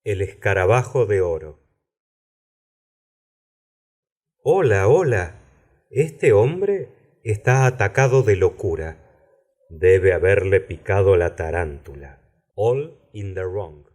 El escarabajo de oro. Hola, hola. Este hombre está atacado de locura. Debe haberle picado la tarántula. All in the wrong.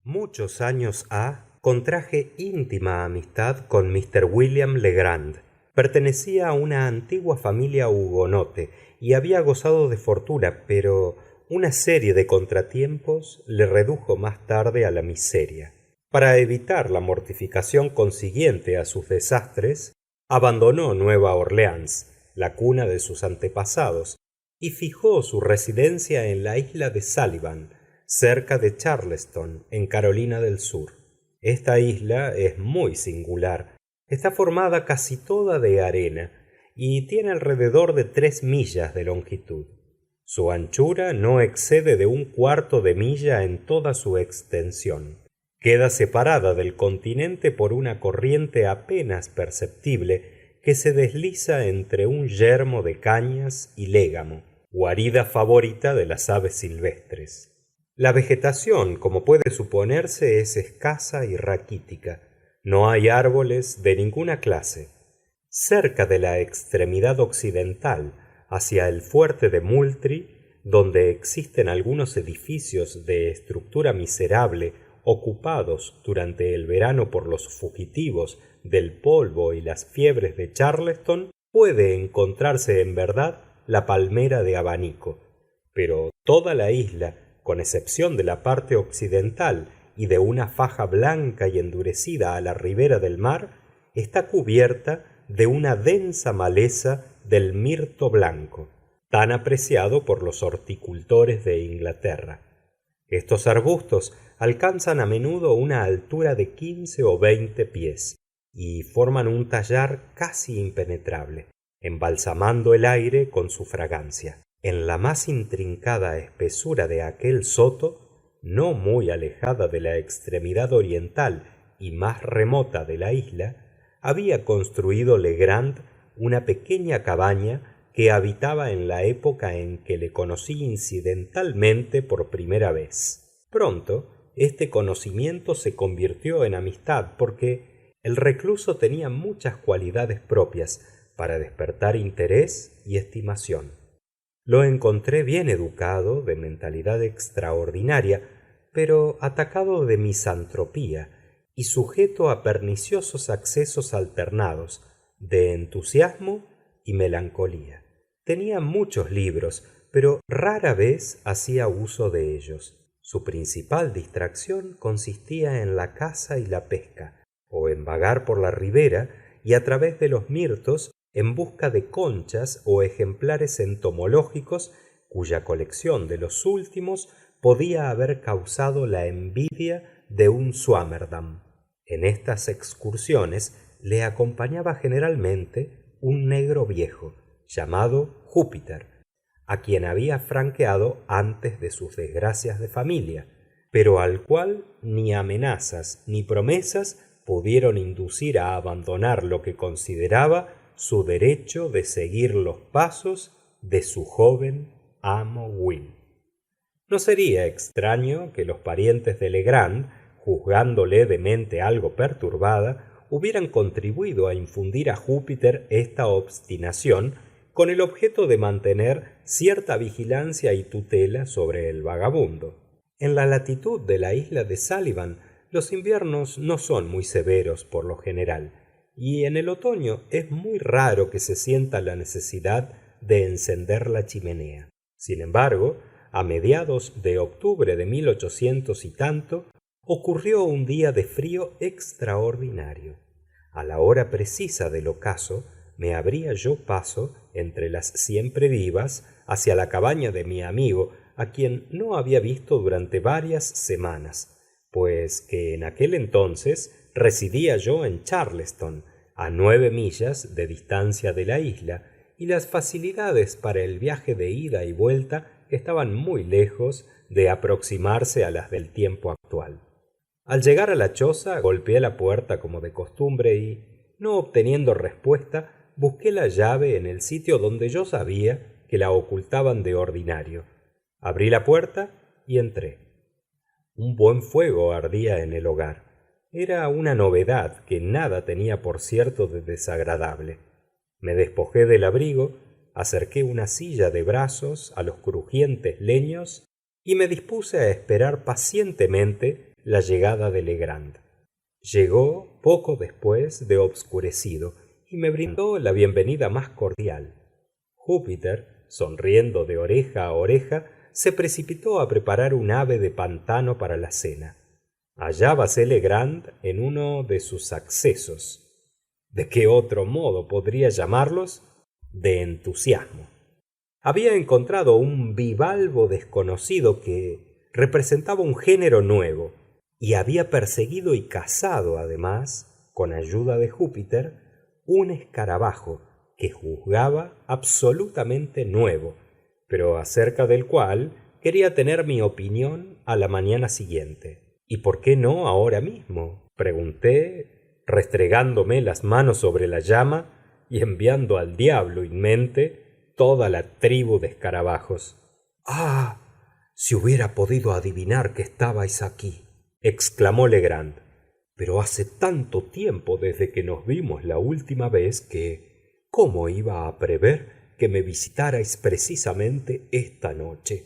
Muchos años ha contraje íntima amistad con Mr. William Legrand. Pertenecía a una antigua familia hugonote y había gozado de fortuna, pero una serie de contratiempos le redujo más tarde a la miseria. Para evitar la mortificación consiguiente a sus desastres, abandonó Nueva Orleans, la cuna de sus antepasados, y fijó su residencia en la isla de Sullivan, cerca de Charleston, en Carolina del Sur. Esta isla es muy singular. Está formada casi toda de arena y tiene alrededor de 3 millas de longitud. Su anchura no excede de un cuarto de milla en toda su extensión. Queda separada del continente por una corriente apenas perceptible que se desliza entre un yermo de cañas y légamo, guarida favorita de las aves silvestres. La vegetación, como puede suponerse, es escasa y raquítica. No hay árboles de ninguna clase. Cerca de la extremidad occidental, hacia el fuerte de Moultrie, donde existen algunos edificios de estructura miserable ocupados durante el verano por los fugitivos del polvo y las fiebres de Charleston, puede encontrarse en verdad la palmera de abanico. Pero toda la isla, con excepción de la parte occidental y de una faja blanca y endurecida a la ribera del mar, está cubierta de una densa maleza del mirto blanco, tan apreciado por los horticultores de Inglaterra. Estos arbustos alcanzan a menudo una altura de 15 o 20 pies y forman un tallar casi impenetrable, embalsamando el aire con su fragancia. En la más intrincada espesura de aquel soto, no muy alejada de la extremidad oriental y más remota de la isla, había construido Legrand una pequeña cabaña que habitaba en la época en que le conocí incidentalmente por primera vez. Pronto este conocimiento se convirtió en amistad porque el recluso tenía muchas cualidades propias para despertar interés y estimación. Lo encontré bien educado, de mentalidad extraordinaria, pero atacado de misantropía y sujeto a perniciosos accesos alternados de entusiasmo y melancolía. Tenía muchos libros, pero rara vez hacía uso de ellos. Su principal distracción consistía en la caza y la pesca, o en vagar por la ribera y a través de los mirtos en busca de conchas o ejemplares entomológicos cuya colección de los últimos podía haber causado la envidia de un Swammerdam. En estas excursiones le acompañaba generalmente un negro viejo llamado Júpiter, a quien había franqueado antes de sus desgracias de familia, pero al cual ni amenazas ni promesas pudieron inducir a abandonar lo que consideraba su derecho de seguir los pasos de su joven amo Will. No sería extraño que los parientes de Legrand, juzgándole de mente algo perturbada, hubieran contribuido a infundir a Júpiter esta obstinación con el objeto de mantener cierta vigilancia y tutela sobre el vagabundo. En la latitud de la isla de Sullivan los inviernos no son muy severos por lo general, y en el otoño es muy raro que se sienta la necesidad de encender la chimenea. Sin embargo, a mediados de octubre de 1800 y tanto, ocurrió un día de frío extraordinario. A la hora precisa del ocaso, me abría yo paso entre las siempre vivas hacia la cabaña de mi amigo, a quien no había visto durante varias semanas, pues que en aquel entonces residía yo en Charleston, a 9 millas de distancia de la isla, y las facilidades para el viaje de ida y vuelta estaban muy lejos de aproximarse a las del tiempo actual. Al llegar a la choza, golpeé la puerta como de costumbre y, no obteniendo respuesta, busqué la llave en el sitio donde yo sabía que la ocultaban de ordinario. Abrí la puerta y entré. Un buen fuego ardía en el hogar. Era una novedad que nada tenía por cierto de desagradable. Me despojé del abrigo, acerqué una silla de brazos a los crujientes leños y me dispuse a esperar pacientemente la llegada de Legrand. Llegó poco después de obscurecido y me brindó la bienvenida más cordial. Júpiter, sonriendo de oreja a oreja, se precipitó a preparar un ave de pantano para la cena. Hallábase Legrand en uno de sus accesos. ¿De qué otro modo podría llamarlos? De entusiasmo. Había encontrado un bivalvo desconocido que representaba un género nuevo, y había perseguido y cazado, además, con ayuda de Júpiter, un escarabajo que juzgaba absolutamente nuevo, pero acerca del cual quería tener mi opinión a la mañana siguiente. ¿Y por qué no ahora mismo?, pregunté, restregándome las manos sobre la llama y enviando al diablo en mente toda la tribu de escarabajos. «Ah, si hubiera podido adivinar que estabais aquí», exclamó Legrand. «Pero hace tanto tiempo desde que nos vimos la última vez que ¿cómo iba a prever que me visitarais precisamente esta noche?»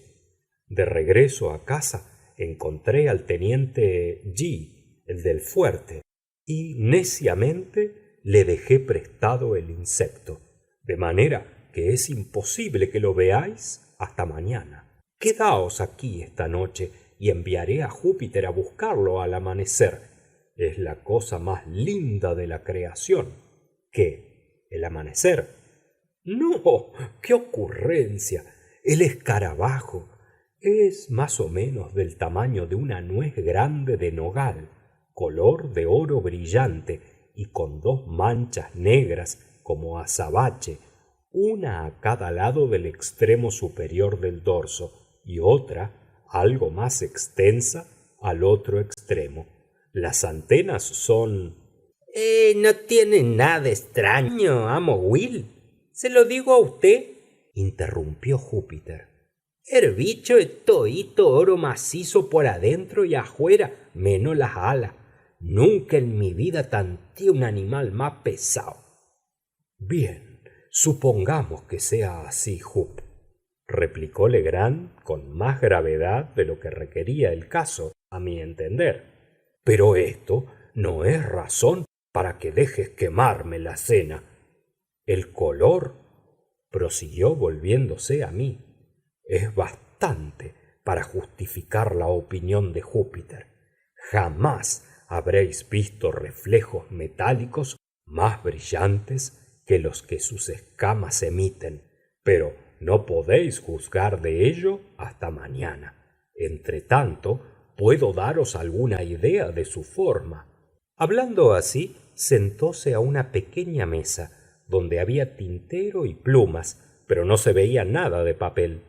De regreso a casa encontré al teniente G, el del fuerte, y neciamente le dejé prestado el insecto, de manera que es imposible que lo veáis hasta mañana. Quedaos aquí esta noche y enviaré a Júpiter a buscarlo al amanecer. Es la cosa más linda de la creación. ¿Qué? ¿El amanecer? No, qué ocurrencia. El escarabajo es más o menos del tamaño de una nuez grande de nogal, color de oro brillante y con dos manchas negras como azabache, una a cada lado del extremo superior del dorso y otra algo más extensa al otro extremo. Las antenas son... No tiene nada extraño, amo Will. Se lo digo a usted, interrumpió Júpiter. El bicho es toíto oro macizo por adentro y afuera, menos las alas. Nunca en mi vida tanteé un animal más pesado. Bien, supongamos que sea así, Jup, replicó Legrand con más gravedad de lo que requería el caso, a mi entender. Pero esto no es razón para que dejes quemarme la cena. El color, prosiguió volviéndose a mí, es bastante para justificar la opinión de Júpiter. Jamás habréis visto reflejos metálicos más brillantes que los que sus escamas emiten, pero no podéis juzgar de ello hasta mañana. Entretanto, puedo daros alguna idea de su forma. Hablando así, sentóse a una pequeña mesa, donde había tintero y plumas, pero no se veía nada de papel.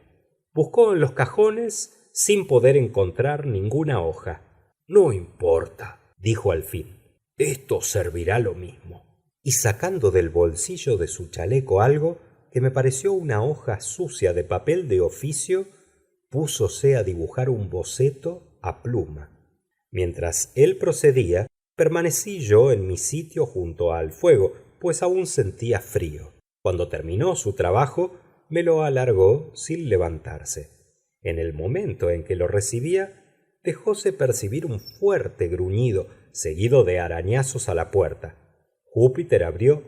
Buscó en los cajones sin poder encontrar ninguna hoja. No importa, dijo al fin. Esto servirá lo mismo. Y sacando del bolsillo de su chaleco algo que me pareció una hoja sucia de papel de oficio, púsose a dibujar un boceto a pluma. Mientras él procedía, permanecí yo en mi sitio junto al fuego, pues aún sentía frío. Cuando terminó su trabajo, me lo alargó sin levantarse. En el momento en que lo recibía, dejóse percibir un fuerte gruñido, seguido de arañazos a la puerta. Júpiter abrió,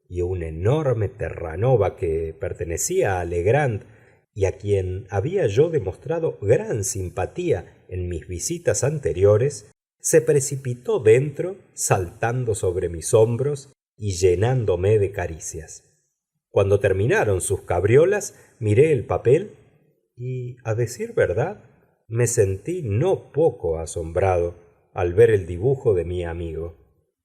y un enorme terranova que pertenecía a Legrand y a quien había yo demostrado gran simpatía en mis visitas anteriores, se precipitó dentro, saltando sobre mis hombros y llenándome de caricias. Cuando terminaron sus cabriolas, miré el papel y, a decir verdad, me sentí no poco asombrado al ver el dibujo de mi amigo.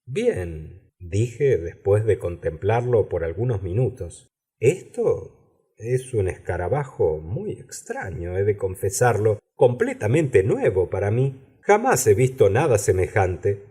Bien, dije después de contemplarlo por algunos minutos, esto es un escarabajo muy extraño, he de confesarlo, completamente nuevo para mí. Jamás he visto nada semejante,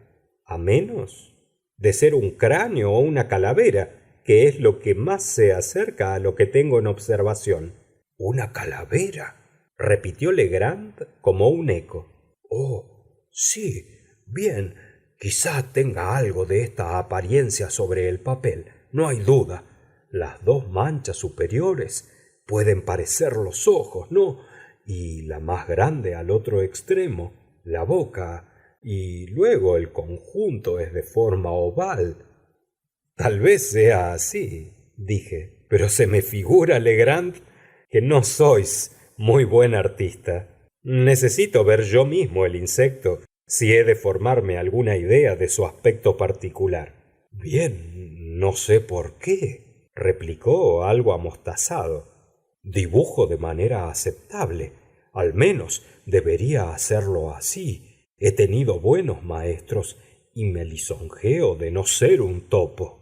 a menos de ser un cráneo o una calavera, que es lo que más se acerca a lo que tengo en observación. ¿Una calavera? repitió Legrand como un eco. Oh, sí, bien, quizá tenga algo de esta apariencia sobre el papel, no hay duda. Las dos manchas superiores pueden parecer los ojos, ¿no? Y la más grande al otro extremo, la boca, y luego el conjunto es de forma oval. Tal vez sea así, dije, pero se me figura, Legrand, que no sois muy buen artista. Necesito ver yo mismo el insecto si he de formarme alguna idea de su aspecto particular. Bien, no sé por qué, replicó algo amostazado. Dibujo de manera aceptable. Al menos debería hacerlo así. He tenido buenos maestros y me lisonjeo de no ser un topo.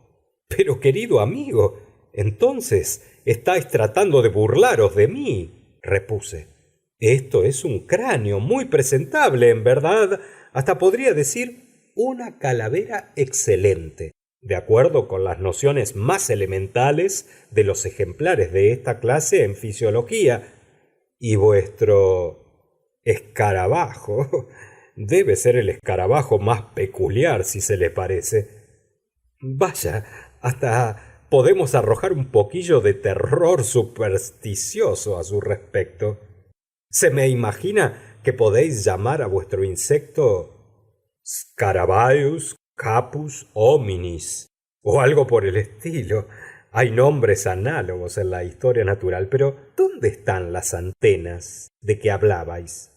Pero, querido amigo, entonces estáis tratando de burlaros de mí, repuse. Esto es un cráneo muy presentable, en verdad. Hasta podría decir una calavera excelente, de acuerdo con las nociones más elementales de los ejemplares de esta clase en fisiología. Y vuestro escarabajo debe ser el escarabajo más peculiar, si se le parece. Vaya, hasta podemos arrojar un poquillo de terror supersticioso a su respecto. Se me imagina que podéis llamar a vuestro insecto Scarabaeus capus hominis o algo por el estilo. Hay nombres análogos en la historia natural, pero ¿dónde están las antenas de que hablabais?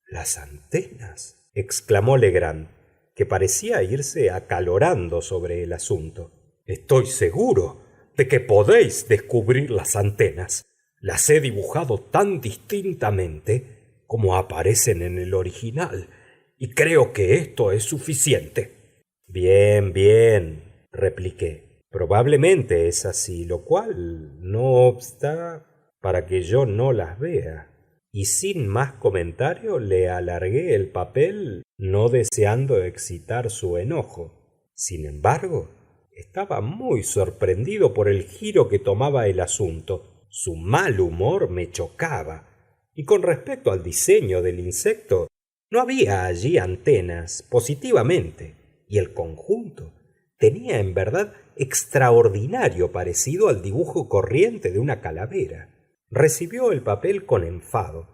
¿Las antenas? Exclamó Legrand, que parecía irse acalorando sobre el asunto. Estoy seguro de que podéis descubrir las antenas. Las he dibujado tan distintamente como aparecen en el original, y creo que esto es suficiente. Bien, bien, repliqué. Probablemente es así, lo cual no obsta para que yo no las vea. Y sin más comentario le alargué el papel, no deseando excitar su enojo. Sin embargo, estaba muy sorprendido por el giro que tomaba el asunto. Su mal humor me chocaba. Y con respecto al diseño del insecto, no había allí antenas, positivamente, y el conjunto tenía en verdad extraordinario parecido al dibujo corriente de una calavera. Recibió el papel con enfado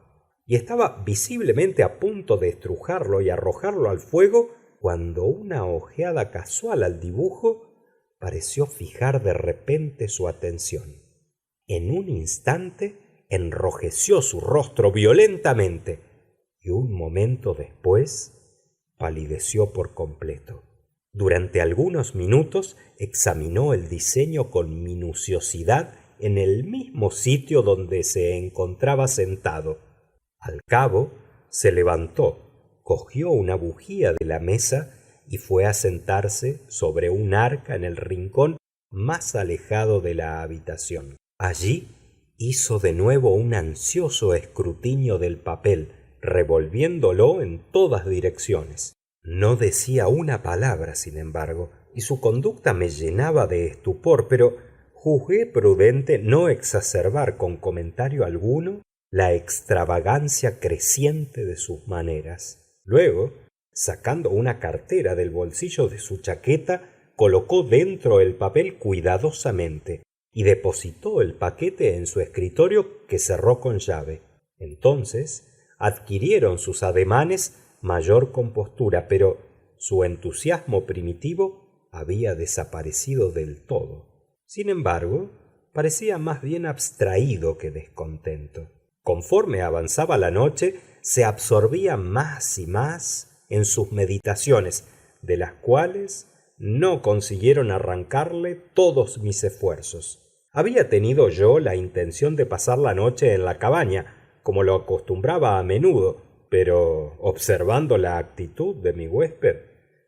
y estaba visiblemente a punto de estrujarlo y arrojarlo al fuego cuando una ojeada casual al dibujo pareció fijar de repente su atención. En un instante enrojeció su rostro violentamente y un momento después palideció por completo. Durante algunos minutos examinó el diseño con minuciosidad en el mismo sitio donde se encontraba sentado. Al cabo, se levantó, cogió una bujía de la mesa y fue a sentarse sobre un arca en el rincón más alejado de la habitación. Allí hizo de nuevo un ansioso escrutinio del papel, revolviéndolo en todas direcciones. No decía una palabra, sin embargo, y su conducta me llenaba de estupor, pero juzgué prudente no exacerbar con comentario alguno la extravagancia creciente de sus maneras. Luego, sacando una cartera del bolsillo de su chaqueta, colocó dentro el papel cuidadosamente y depositó el paquete en su escritorio, que cerró con llave. Entonces adquirieron sus ademanes mayor compostura, pero su entusiasmo primitivo había desaparecido del todo. Sin embargo, parecía más bien abstraído que descontento. Conforme avanzaba la noche, se absorbía más y más en sus meditaciones, de las cuales no consiguieron arrancarle todos mis esfuerzos. Había tenido yo la intención de pasar la noche en la cabaña, como lo acostumbraba a menudo, pero observando la actitud de mi huésped,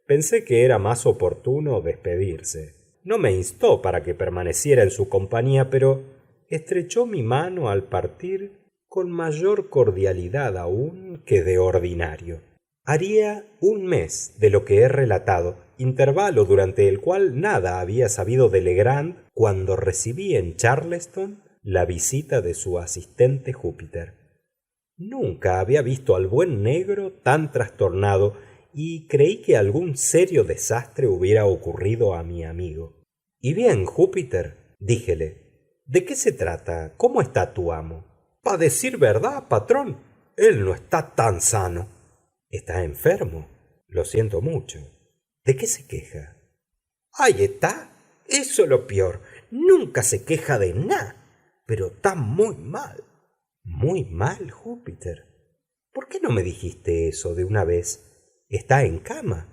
pensé que era más oportuno despedirse. No me instó para que permaneciera en su compañía, pero estrechó mi mano al partir con mayor cordialidad aún que de ordinario. Haría un mes de lo que he relatado, intervalo durante el cual nada había sabido de Legrand cuando recibí en Charleston la visita de su asistente Júpiter. Nunca había visto al buen negro tan trastornado y creí que algún serio desastre hubiera ocurrido a mi amigo. Y bien, Júpiter, díjele, ¿de qué se trata? ¿Cómo está tu amo? Pa decir verdad, patrón, él no está tan sano. ¿Está enfermo? Lo siento mucho. ¿De qué se queja? Ahí está. Eso es lo peor. Nunca se queja de nada, pero está muy mal. Muy mal, Júpiter. ¿Por qué no me dijiste eso de una vez? ¿Está en cama?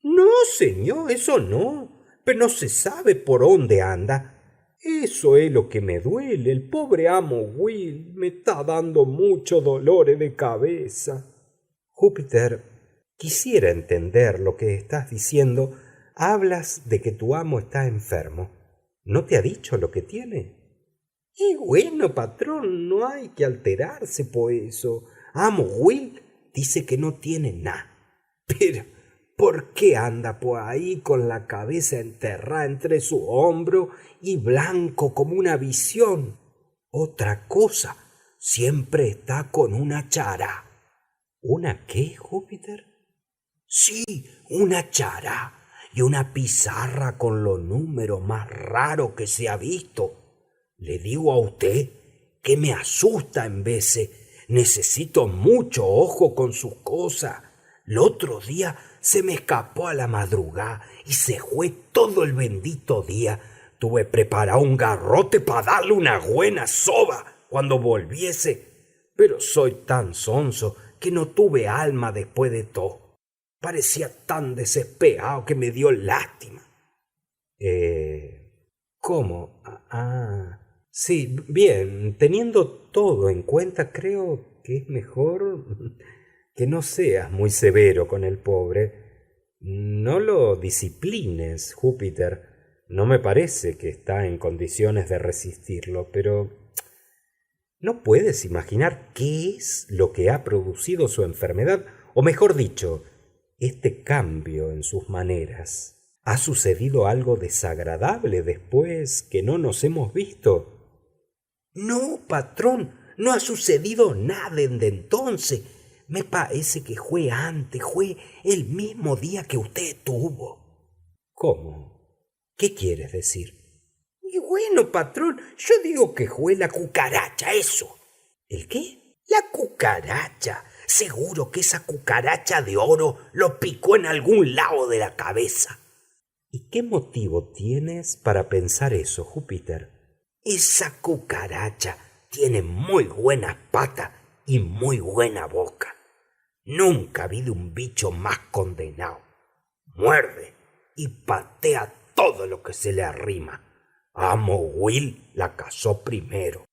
No, señor, eso no. Pero no se sabe por dónde anda. Eso es lo que me duele. El pobre amo Will me está dando muchos dolores de cabeza. Júpiter, quisiera entender lo que estás diciendo. Hablas de que tu amo está enfermo. ¿No te ha dicho lo que tiene? Y bueno, patrón, no hay que alterarse por eso. Amo Will dice que no tiene nada. Pero, ¿por qué anda por ahí con la cabeza enterrada entre su hombro y blanco como una visión? Otra cosa, siempre está con una chara. ¿Una qué, Júpiter? Sí, una chara y una pizarra con los números más raros que se ha visto. Le digo a usted que me asusta en veces. Necesito mucho ojo con sus cosas. El otro día se me escapó a la madrugada y se fue todo el bendito día. Tuve preparado un garrote para darle una buena soba cuando volviese. Pero soy tan sonso que no tuve alma después de todo. Parecía tan desesperado que me dio lástima. ¿Cómo? Sí, bien, teniendo todo en cuenta, creo que es mejor que no seas muy severo con el pobre. No lo disciplines, Júpiter. No me parece que está en condiciones de resistirlo, pero ¿no puedes imaginar qué es lo que ha producido su enfermedad? O mejor dicho, este cambio en sus maneras. ¿Ha sucedido algo desagradable después que no nos hemos visto? No, patrón, no ha sucedido nada desde entonces. Me parece que fue antes, fue el mismo día que usted tuvo. ¿Cómo? ¿Qué quieres decir? Y bueno, patrón, yo digo que fue la cucaracha, eso. ¿El qué? La cucaracha. Seguro que esa cucaracha de oro lo picó en algún lado de la cabeza. ¿Y qué motivo tienes para pensar eso, Júpiter? Esa cucaracha tiene muy buenas patas y muy buena boca. Nunca vi de un bicho más condenado. Muerde y patea todo lo que se le arrima. Amo Will la cazó primero,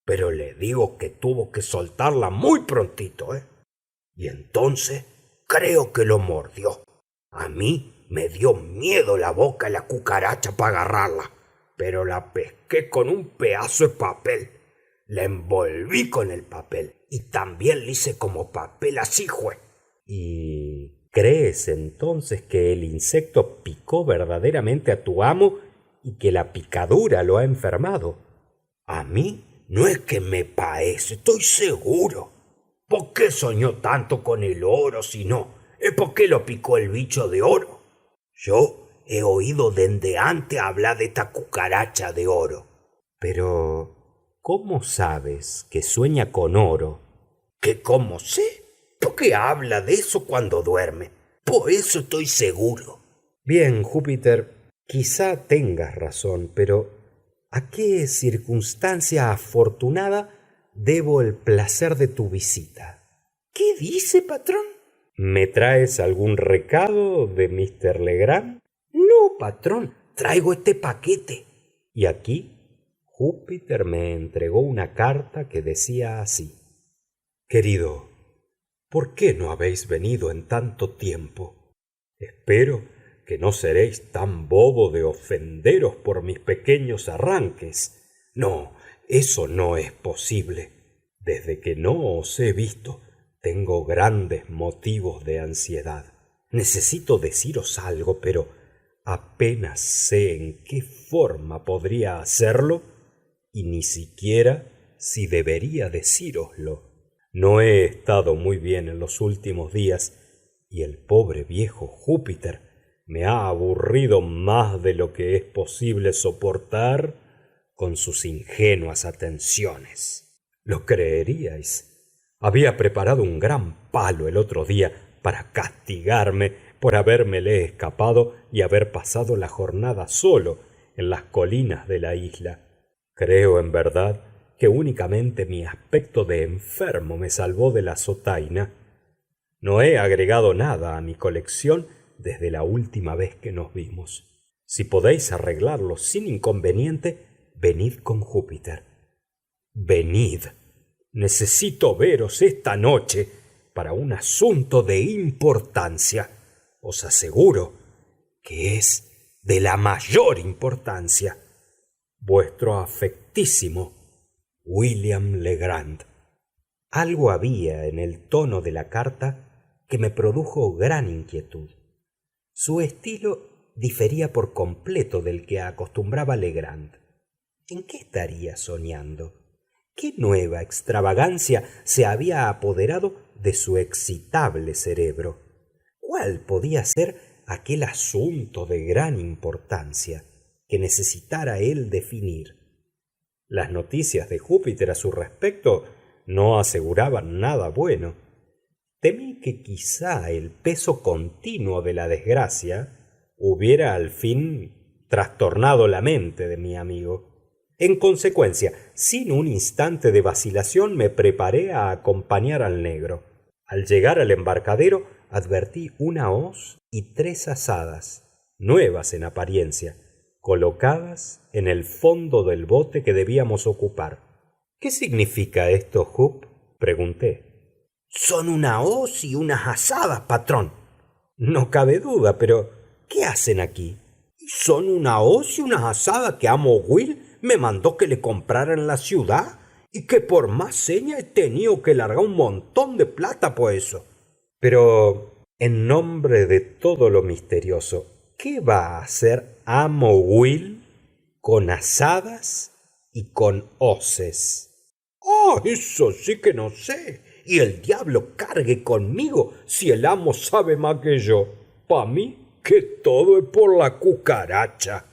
pero le digo que tuvo que soltarla muy prontito, ¿eh? Y entonces creo que lo mordió. A mí me dio miedo la boca de la cucaracha para agarrarla, pero la pesqué con un pedazo de papel. La envolví con el papel y también le hice como papel así, jue. ¿Y crees entonces que el insecto picó verdaderamente a tu amo y que la picadura lo ha enfermado? A mí no es que me parece, estoy seguro. ¿Por qué soñó tanto con el oro si no? ¿Es porque lo picó el bicho de oro? Yo he oído desde antes hablar de esta cucaracha de oro. Pero, ¿cómo sabes que sueña con oro? ¿Que cómo sé? Porque habla de eso cuando duerme. Por eso estoy seguro. Bien, Júpiter, quizá tengas razón, pero ¿a qué circunstancia afortunada debo el placer de tu visita? ¿Qué dice, patrón? ¿Me traes algún recado de Mr. Legrand? No, patrón, traigo este paquete. Y aquí Júpiter me entregó una carta que decía así: Querido, ¿por qué no habéis venido en tanto tiempo? Espero que no seréis tan bobo de ofenderos por mis pequeños arranques. No, eso no es posible. Desde que no os he visto, tengo grandes motivos de ansiedad. Necesito deciros algo, pero apenas sé en qué forma podría hacerlo y ni siquiera si debería decíroslo. No he estado muy bien en los últimos días y el pobre viejo Júpiter me ha aburrido más de lo que es posible soportar con sus ingenuas atenciones. ¿Lo creeríais? Había preparado un gran palo el otro día para castigarme por habérmele escapado y haber pasado la jornada solo en las colinas de la isla. Creo en verdad que únicamente mi aspecto de enfermo me salvó de la azotaina. No he agregado nada a mi colección desde la última vez que nos vimos. Si podéis arreglarlo sin inconveniente, venid con Júpiter. Venid. Necesito veros esta noche para un asunto de importancia. Os aseguro que es de la mayor importancia. Vuestro afectísimo William Legrand. Algo había en el tono de la carta que me produjo gran inquietud. Su estilo difería por completo del que acostumbraba Legrand. ¿En qué estaría soñando? ¿Qué nueva extravagancia se había apoderado de su excitable cerebro? ¿Cuál podía ser aquel asunto de gran importancia que necesitara él definir? Las noticias de Júpiter a su respecto no aseguraban nada bueno. Temí que quizá el peso continuo de la desgracia hubiera al fin trastornado la mente de mi amigo. En consecuencia, sin un instante de vacilación, me preparé a acompañar al negro. Al llegar al embarcadero, advertí una hoz y 3 azadas, nuevas en apariencia, colocadas en el fondo del bote que debíamos ocupar. ¿Qué significa esto, Jup?, pregunté. Son una hoz y unas azadas, patrón. No cabe duda, pero ¿qué hacen aquí? Son una hoz y unas asadas que amo Will me mandó que le comprara en la ciudad y que por más señas he tenido que largar un montón de plata por eso. Pero, en nombre de todo lo misterioso, ¿qué va a hacer amo Will con asadas y con hoces? Ah, eso sí que no sé. Y el diablo cargue conmigo si el amo sabe más que yo. Pa' mí que todo es por la cucaracha.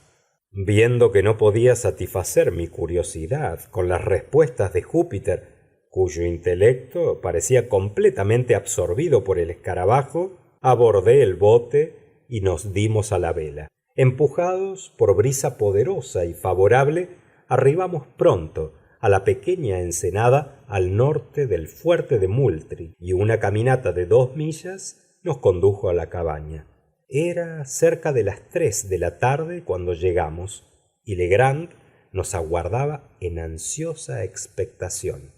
Viendo que no podía satisfacer mi curiosidad con las respuestas de Júpiter, cuyo intelecto parecía completamente absorbido por el escarabajo, abordé el bote y nos dimos a la vela. Empujados por brisa poderosa y favorable, arribamos pronto a la pequeña ensenada al norte del fuerte de Moultrie, y una caminata de 2 millas nos condujo a la cabaña. Era cerca de las 3 de la tarde cuando llegamos, y Legrand nos aguardaba en ansiosa expectación.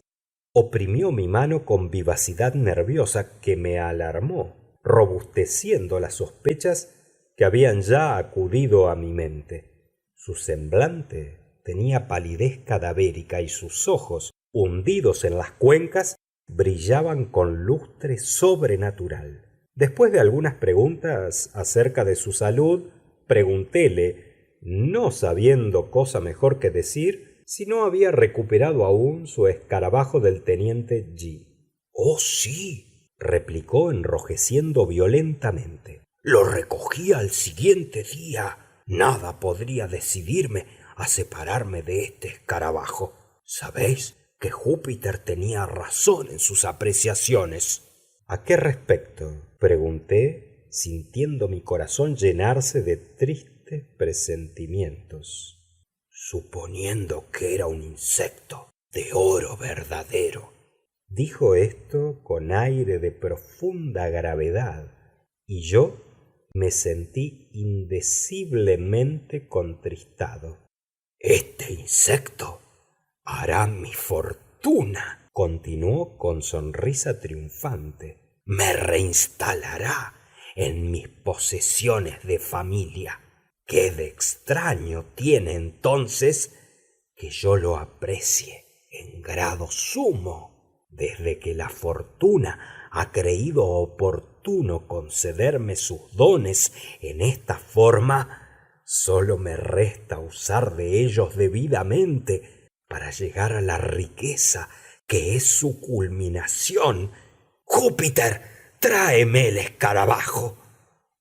Oprimió mi mano con vivacidad nerviosa que me alarmó, robusteciendo las sospechas que habían ya acudido a mi mente. Su semblante tenía palidez cadavérica y sus ojos, hundidos en las cuencas, brillaban con lustre sobrenatural. Después de algunas preguntas acerca de su salud, preguntéle, no sabiendo cosa mejor que decir, si no había recuperado aún su escarabajo del teniente G. Oh, sí, replicó enrojeciendo violentamente. Lo recogí al siguiente día. Nada podría decidirme a separarme de este escarabajo. ¿Sabéis que Júpiter tenía razón en sus apreciaciones? ¿A qué respecto?, pregunté, sintiendo mi corazón llenarse de tristes presentimientos. Suponiendo que era un insecto de oro verdadero. Dijo esto con aire de profunda gravedad, y yo me sentí indeciblemente contristado. Este insecto hará mi fortuna, continuó con sonrisa triunfante. Me reinstalará en mis posesiones de familia. ¿Qué de extraño tiene entonces que yo lo aprecie en grado sumo? Desde que la fortuna ha creído oportuno concederme sus dones en esta forma, sólo me resta usar de ellos debidamente para llegar a la riqueza que es su culminación. Júpiter, tráeme el escarabajo.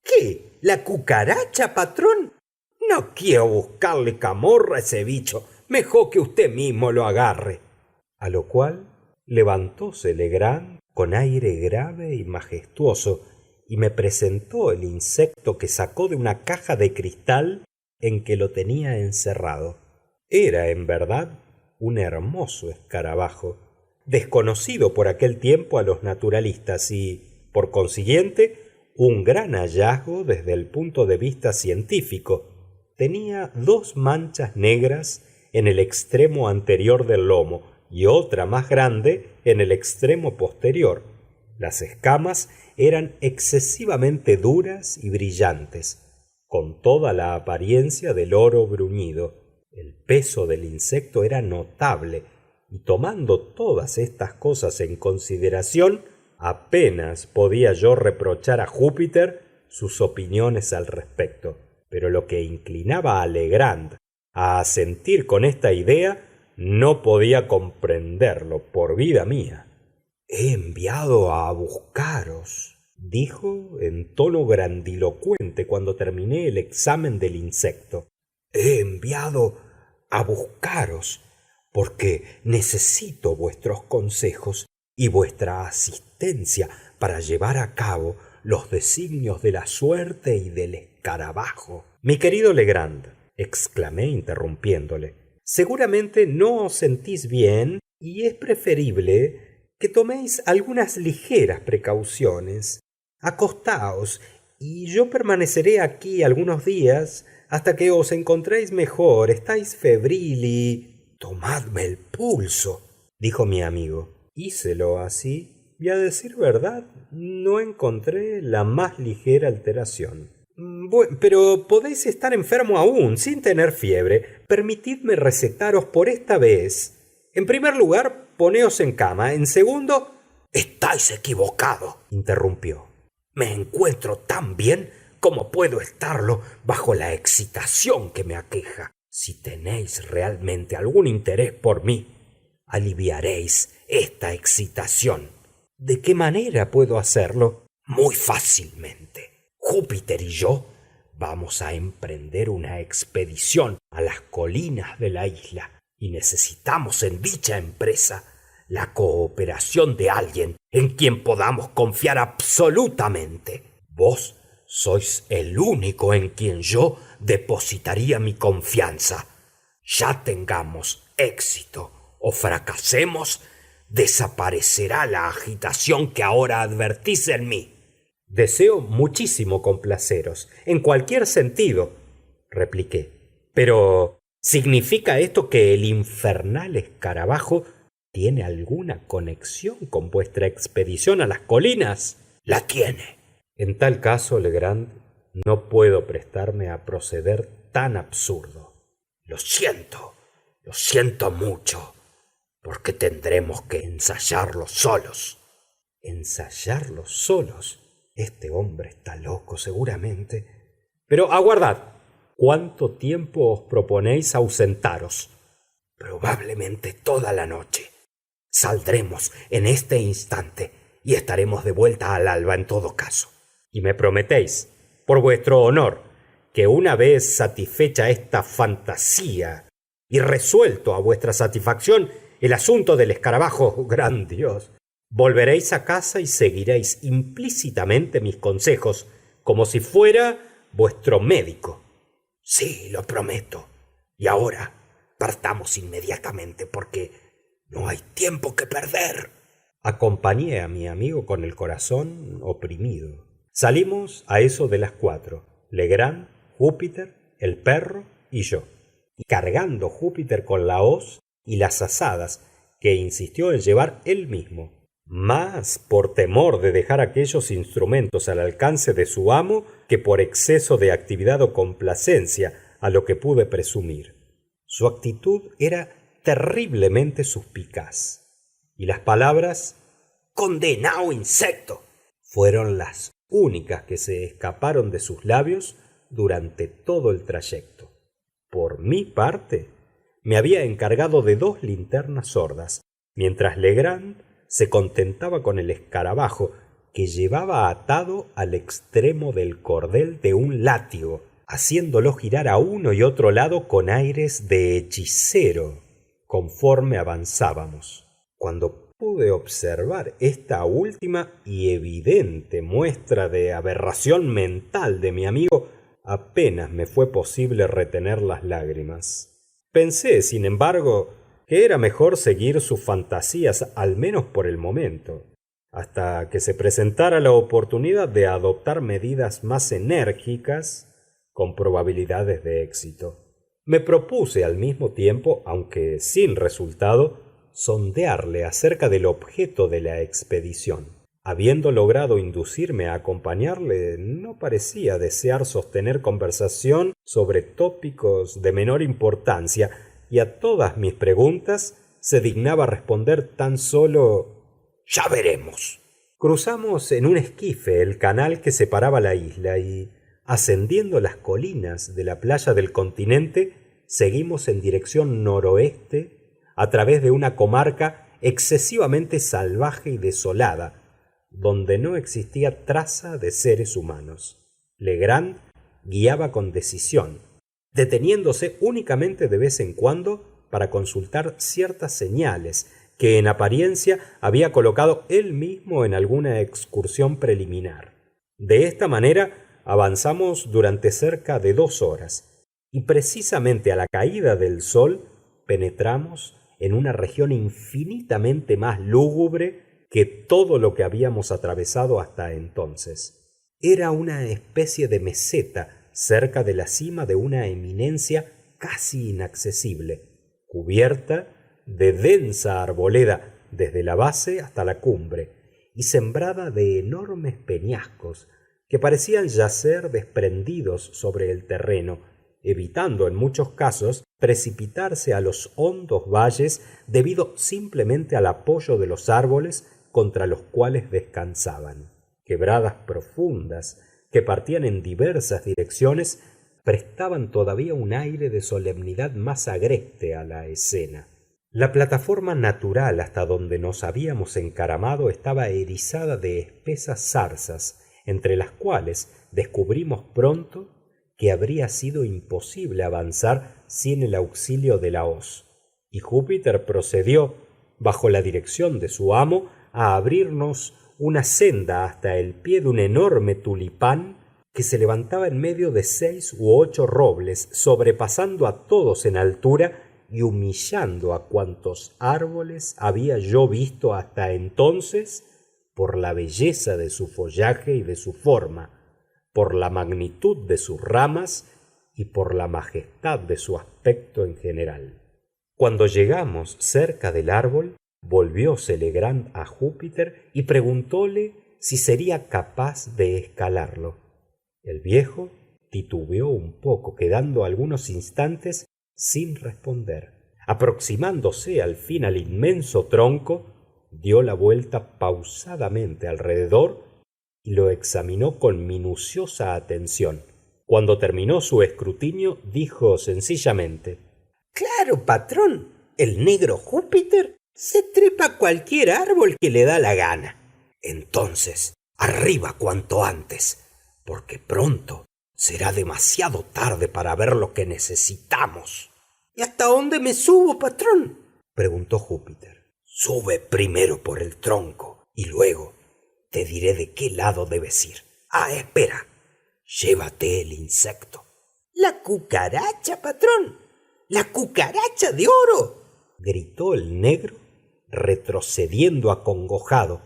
¿Qué? ¿La cucaracha, patrón? No quiero buscarle camorra a ese bicho. Mejor que usted mismo lo agarre. A lo cual levantóse Legrand con aire grave y majestuoso y me presentó el insecto que sacó de una caja de cristal en que lo tenía encerrado. Era, en verdad, un hermoso escarabajo, desconocido por aquel tiempo a los naturalistas y, por consiguiente, un gran hallazgo desde el punto de vista científico. Tenía dos manchas negras en el extremo anterior del lomo y otra más grande en el extremo posterior. Las escamas eran excesivamente duras y brillantes, con toda la apariencia del oro bruñido. El peso del insecto era notable, y tomando todas estas cosas en consideración, apenas podía yo reprochar a Júpiter sus opiniones al respecto. Pero lo que inclinaba a Legrand a asentir con esta idea no podía comprenderlo por vida mía. He enviado a buscaros, dijo en tono grandilocuente cuando terminé el examen del insecto. He enviado a buscaros porque necesito vuestros consejos y vuestra asistencia para llevar a cabo los designios de la suerte y del escarabajo. Mi querido Legrand, exclamé interrumpiéndole, seguramente no os sentís bien y es preferible que toméis algunas ligeras precauciones. Acostaos y yo permaneceré aquí algunos días hasta que os encontréis mejor. Estáis febril y... Tomadme el pulso, dijo mi amigo. Hícelo así y, a decir verdad, no encontré la más ligera alteración. Bueno, pero podéis estar enfermo aún, sin tener fiebre. Permitidme recetaros por esta vez. En primer lugar, poneos en cama. En segundo... Estáis equivocado, interrumpió. Me encuentro tan bien como puedo estarlo bajo la excitación que me aqueja. Si tenéis realmente algún interés por mí, aliviaréis esta excitación. ¿De qué manera puedo hacerlo? Muy fácilmente. Júpiter y yo vamos a emprender una expedición a las colinas de la isla y necesitamos en dicha empresa la cooperación de alguien en quien podamos confiar absolutamente. Vos sois el único en quien yo depositaría mi confianza. Ya tengamos éxito o fracasemos, desaparecerá la agitación que ahora advertís en mí. Deseo muchísimo complaceros, en cualquier sentido, repliqué. Pero, ¿significa esto que el infernal escarabajo tiene alguna conexión con vuestra expedición a las colinas? La tiene. En tal caso, Legrand, no puedo prestarme a proceder tan absurdo. Lo siento mucho, porque tendremos que ensayarlo solos. ¿Ensayarlo solos? Este hombre está loco, seguramente. Pero aguardad. ¿Cuánto tiempo os proponéis ausentaros? Probablemente toda la noche. Saldremos en este instante y estaremos de vuelta al alba en todo caso. Y me prometéis, por vuestro honor, que una vez satisfecha esta fantasía y resuelto a vuestra satisfacción el asunto del escarabajo, gran Dios, volveréis a casa y seguiréis implícitamente mis consejos como si fuera vuestro médico. Sí, lo prometo. Y ahora partamos inmediatamente porque no hay tiempo que perder. Acompañé a mi amigo con el corazón oprimido. Salimos a eso de las 4. Legrand, Júpiter, el perro y yo. Y cargando Júpiter con la hoz y las azadas que insistió en llevar él mismo. Más por temor de dejar aquellos instrumentos al alcance de su amo que por exceso de actividad o complacencia a lo que pude presumir. Su actitud era terriblemente suspicaz. Y las palabras «¡Condenado insecto!» fueron las únicas que se escaparon de sus labios durante todo el trayecto. Por mi parte, me había encargado de 2 linternas sordas mientras Legrand se contentaba con el escarabajo, que llevaba atado al extremo del cordel de un látigo, haciéndolo girar a uno y otro lado con aires de hechicero conforme avanzábamos. Cuando pude observar esta última y evidente muestra de aberración mental de mi amigo, apenas me fue posible retener las lágrimas. Pensé, sin embargo, que era mejor seguir sus fantasías, al menos por el momento, hasta que se presentara la oportunidad de adoptar medidas más enérgicas con probabilidades de éxito. Me propuse al mismo tiempo, aunque sin resultado, sondearle acerca del objeto de la expedición. Habiendo logrado inducirme a acompañarle, no parecía desear sostener conversación sobre tópicos de menor importancia, y a todas mis preguntas se dignaba responder tan solo: «Ya veremos». Cruzamos en un esquife el canal que separaba la isla y, ascendiendo las colinas de la playa del continente, seguimos en dirección noroeste a través de una comarca excesivamente salvaje y desolada, donde no existía traza de seres humanos. Legrand guiaba con decisión, deteniéndose únicamente de vez en cuando para consultar ciertas señales que en apariencia había colocado él mismo en alguna excursión preliminar. De esta manera avanzamos durante cerca de 2 horas, y precisamente a la caída del sol penetramos en una región infinitamente más lúgubre que todo lo que habíamos atravesado hasta entonces. Era una especie de meseta cerca de la cima de una eminencia casi inaccesible, cubierta de densa arboleda desde la base hasta la cumbre y sembrada de enormes peñascos que parecían yacer desprendidos sobre el terreno, evitando en muchos casos precipitarse a los hondos valles debido simplemente al apoyo de los árboles contra los cuales descansaban. Quebradas profundas que partían en diversas direcciones prestaban todavía un aire de solemnidad más agreste a la escena. La plataforma natural hasta donde nos habíamos encaramado estaba erizada de espesas zarzas, entre las cuales descubrimos pronto que habría sido imposible avanzar sin el auxilio de la hoz, y Júpiter procedió, bajo la dirección de su amo, a abrirnos una senda hasta el pie de un enorme tulipán que se levantaba en medio de 6 u 8 robles, sobrepasando a todos en altura y humillando a cuantos árboles había yo visto hasta entonces por la belleza de su follaje y de su forma, por la magnitud de sus ramas y por la majestad de su aspecto en general. Cuando llegamos cerca del árbol, volvióse Legrand a Júpiter y preguntóle si sería capaz de escalarlo. El viejo titubeó un poco, quedando algunos instantes sin responder. Aproximándose al fin al inmenso tronco, dio la vuelta pausadamente alrededor y lo examinó con minuciosa atención. Cuando terminó su escrutinio, dijo sencillamente: «Claro, patrón, el negro Júpiter se trepa a cualquier árbol que le da la gana. Entonces, arriba cuanto antes, porque pronto será demasiado tarde para ver lo que necesitamos». «¿Y hasta dónde me subo, patrón?», preguntó Júpiter. «Sube primero por el tronco y luego te diré de qué lado debes ir. Ah, espera, llévate el insecto». «¿La cucaracha, patrón? ¿La cucaracha de oro?», gritó el negro, retrocediendo acongojado.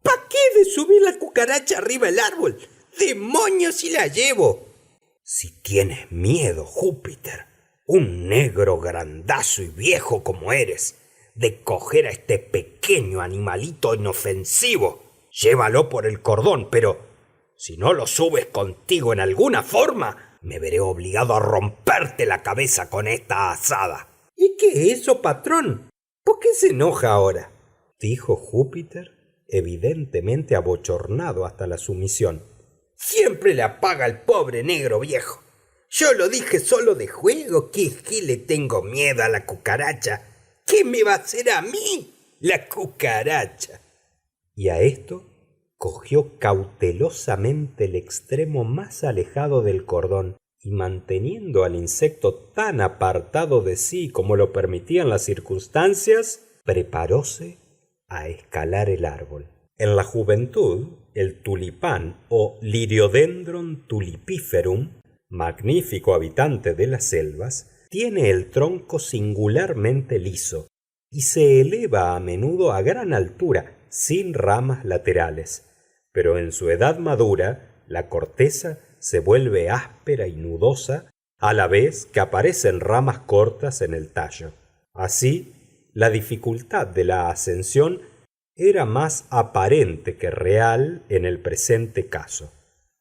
«¿Pa qué de subir la cucaracha arriba del árbol? ¡Demonios si la llevo!». «Si tienes miedo, Júpiter, un negro grandazo y viejo como eres, de coger a este pequeño animalito inofensivo, llévalo por el cordón, pero si no lo subes contigo en alguna forma, me veré obligado a romperte la cabeza con esta azada». «¿Y qué es eso, patrón? ¿Por qué se enoja ahora?», dijo Júpiter, evidentemente abochornado hasta la sumisión. «Siempre le apaga al pobre negro viejo. Yo lo dije solo de juego, que le tengo miedo a la cucaracha. ¿Qué me va a hacer a mí? la cucaracha. Y a esto cogió cautelosamente el extremo más alejado del cordón y manteniendo al insecto tan apartado de sí como lo permitían las circunstancias, preparóse a escalar el árbol. En la juventud, el tulipán o Liriodendron tulipiferum, magnífico habitante de las selvas, tiene el tronco singularmente liso y se eleva a menudo a gran altura, sin ramas laterales. Pero en su edad madura, la corteza se vuelve áspera y nudosa, a la vez que aparecen ramas cortas en el tallo. Así, la dificultad de la ascensión era más aparente que real en el presente caso.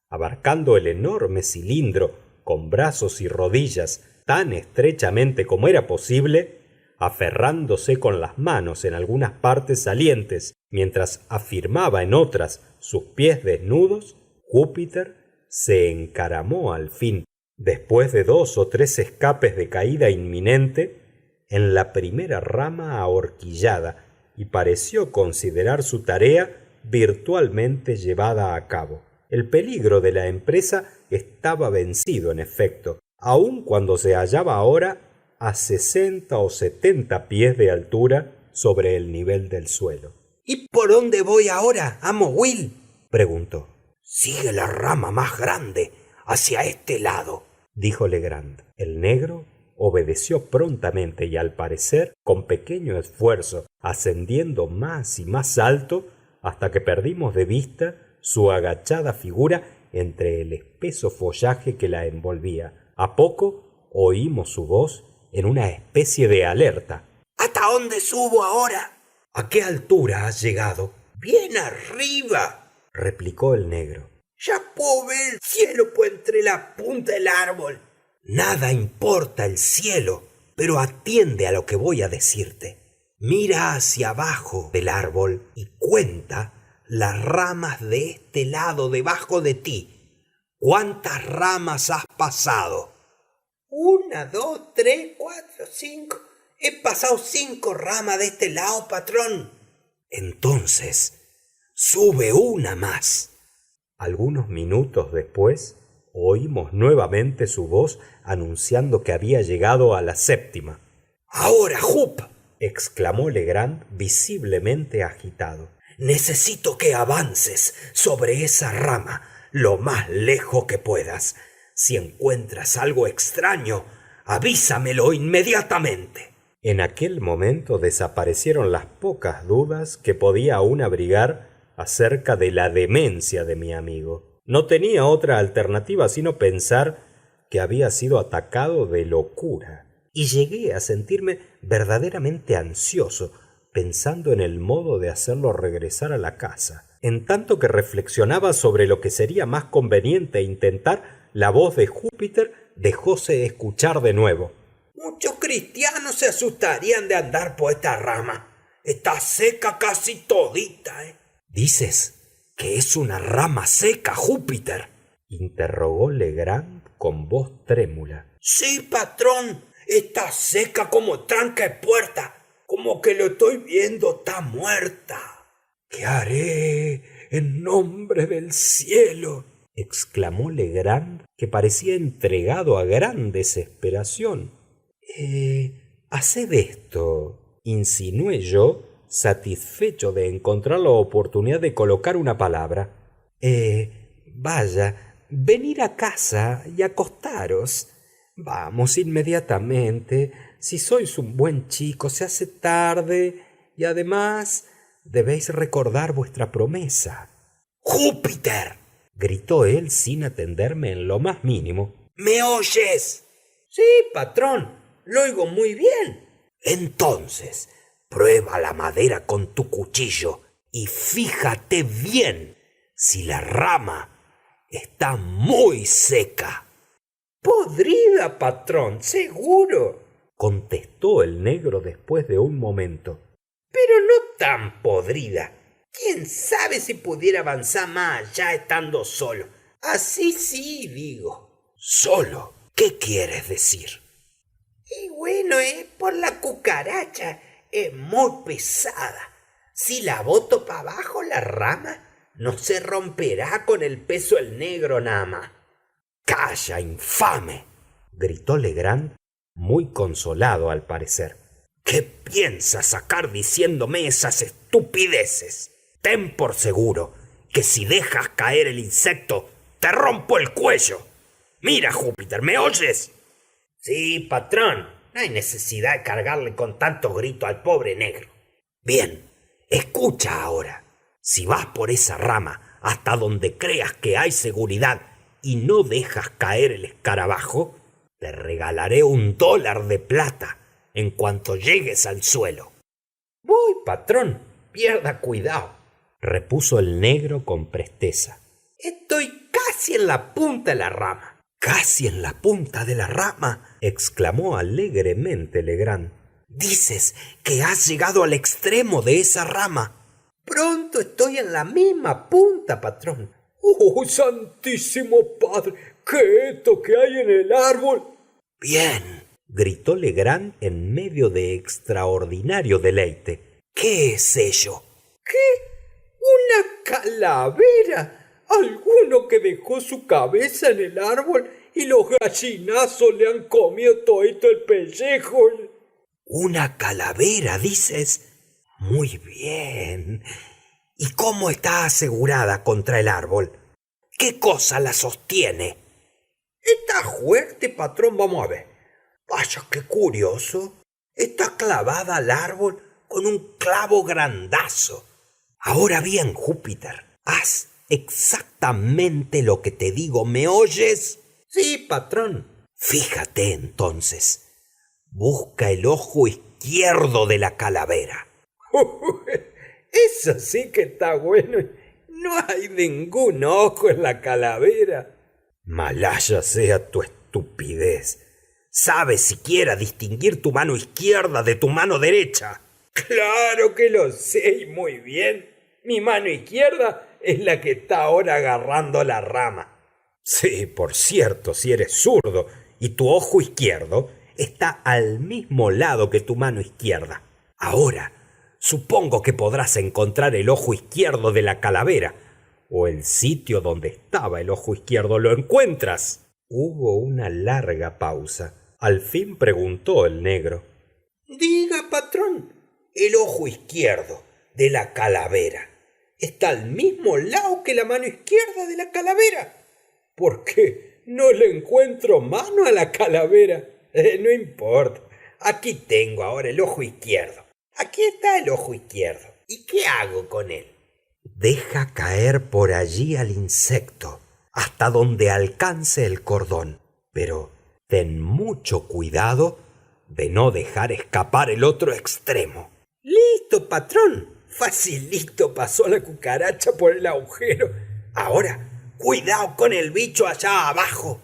Abarcando el enorme cilindro con brazos y rodillas tan estrechamente como era posible, aferrándose con las manos en algunas partes salientes mientras afirmaba en otras sus pies desnudos, Júpiter se encaramó al fin, después de 2 o 3 escapes de caída inminente, en la primera rama ahorquillada y pareció considerar su tarea virtualmente llevada a cabo. El peligro de la empresa estaba vencido, en efecto, aun cuando se hallaba ahora a 60 o 70 pies de altura sobre el nivel del suelo. ¿Y por dónde voy ahora, amo Will?, preguntó. Sigue la rama más grande, hacia este lado, dijo Legrand. El negro obedeció prontamente y al parecer con pequeño esfuerzo, ascendiendo más y más alto hasta que perdimos de vista su agachada figura entre el espeso follaje que la envolvía. A poco oímos su voz en una especie de alerta. ¿Hasta dónde subo ahora? ¿A qué altura has llegado? Bien arriba, replicó el negro. Ya puedo ver el cielo por entre la punta del árbol. Nada importa el cielo, pero atiende a lo que voy a decirte. Mira hacia abajo del árbol y cuenta las ramas de este lado debajo de ti. ¿Cuántas ramas has pasado? 1, 2, 3, 4, 5. He pasado 5 ramas de este lado, patrón. Entonces, sube una más. Algunos minutos después, oímos nuevamente su voz anunciando que había llegado a la 7ª. Ahora, Jup, exclamó Legrand visiblemente agitado. Necesito que avances sobre esa rama lo más lejos que puedas. Si encuentras algo extraño, avísamelo inmediatamente. En aquel momento desaparecieron las pocas dudas que podía aún abrigar acerca de la demencia de mi amigo. No tenía otra alternativa sino pensar que había sido atacado de locura, y llegué a sentirme verdaderamente ansioso, pensando en el modo de hacerlo regresar a la casa. En tanto que reflexionaba sobre lo que sería más conveniente intentar, la voz de Júpiter dejóse escuchar de nuevo. Muchos cristianos se asustarían de andar por esta rama. Está seca casi todita, ¿eh? ¿Dices que es una rama seca, Júpiter?, interrogó Legrand con voz trémula. Sí, patrón, está seca como tranca de puerta, como que lo estoy viendo, está muerta. ¿Qué haré en nombre del cielo?, exclamó Legrand, que parecía entregado a gran desesperación. Haced esto, insinué yo, satisfecho de encontrar la oportunidad de colocar una palabra. Vaya, venir a casa y acostaros. Vamos inmediatamente. Si sois un buen chico, se hace tarde y además debéis recordar vuestra promesa. ¡Júpiter!, gritó él sin atenderme en lo más mínimo. ¿Me oyes? Sí, patrón, lo oigo muy bien. Entonces, prueba la madera con tu cuchillo y fíjate bien si la rama está muy seca. Podrida, patrón, seguro, contestó el negro después de un momento. Pero no tan podrida. ¿Quién sabe si pudiera avanzar más allá estando solo? Así sí, digo. ¿Solo? ¿Qué quieres decir? Y bueno, por la cucaracha. Es muy pesada. Si la boto para abajo la rama, no se romperá con el peso el negro nada más. Calla, infame, gritó Legrand, muy consolado al parecer. ¿Qué piensas sacar diciéndome esas estupideces? Ten por seguro que si dejas caer el insecto, te rompo el cuello. Mira, Júpiter, ¿me oyes? Sí, patrón, no hay necesidad de cargarle con tanto grito al pobre negro. Bien, escucha ahora. Si vas por esa rama hasta donde creas que hay seguridad y no dejas caer el escarabajo, te regalaré $1 de plata en cuanto llegues al suelo. Voy, patrón, pierda cuidado, repuso el negro con presteza. Estoy casi en la punta de la rama. ¿Casi en la punta de la rama?, exclamó alegremente Legrand. Dices que has llegado al extremo de esa rama. Pronto estoy en la misma punta, patrón. ¡Oh, santísimo padre! ¿Qué es esto que hay en el árbol? Bien, gritó Legrand en medio de extraordinario deleite. ¿Qué es ello? ¿Qué? ¿Una calavera? ¿Alguno que dejó su cabeza en el árbol y los gallinazos le han comido todito el pellejo? ¿Una calavera, dices? Muy bien. ¿Y cómo está asegurada contra el árbol? ¿Qué cosa la sostiene? Está fuerte, patrón, vamos a ver. Vaya, qué curioso. Está clavada al árbol con un clavo grandazo. Ahora bien, Júpiter, haz exactamente lo que te digo, ¿me oyes? Sí, patrón. Fíjate entonces. Busca el ojo izquierdo de la calavera. Eso sí que está bueno. No hay ningún ojo en la calavera. Malaya sea tu estupidez. ¿Sabes siquiera distinguir tu mano izquierda de tu mano derecha? Claro que lo sé y muy bien. Mi mano izquierda es la que está ahora agarrando la rama. Sí, por cierto, si eres zurdo y tu ojo izquierdo está al mismo lado que tu mano izquierda. Ahora, supongo que podrás encontrar el ojo izquierdo de la calavera, o el sitio donde estaba el ojo izquierdo. ¿Lo encuentras? Hubo una larga pausa. Al fin preguntó el negro. Diga, patrón, el ojo izquierdo de la calavera está al mismo lado que la mano izquierda de la calavera. ¿Por qué no le encuentro mano a la calavera? No importa. Aquí tengo ahora el ojo izquierdo. Aquí está el ojo izquierdo. ¿Y qué hago con él? Deja caer por allí al insecto hasta donde alcance el cordón. Pero ten mucho cuidado de no dejar escapar el otro extremo. Listo, patrón. Facilito pasó la cucaracha por el agujero. Ahora, cuidado con el bicho allá abajo.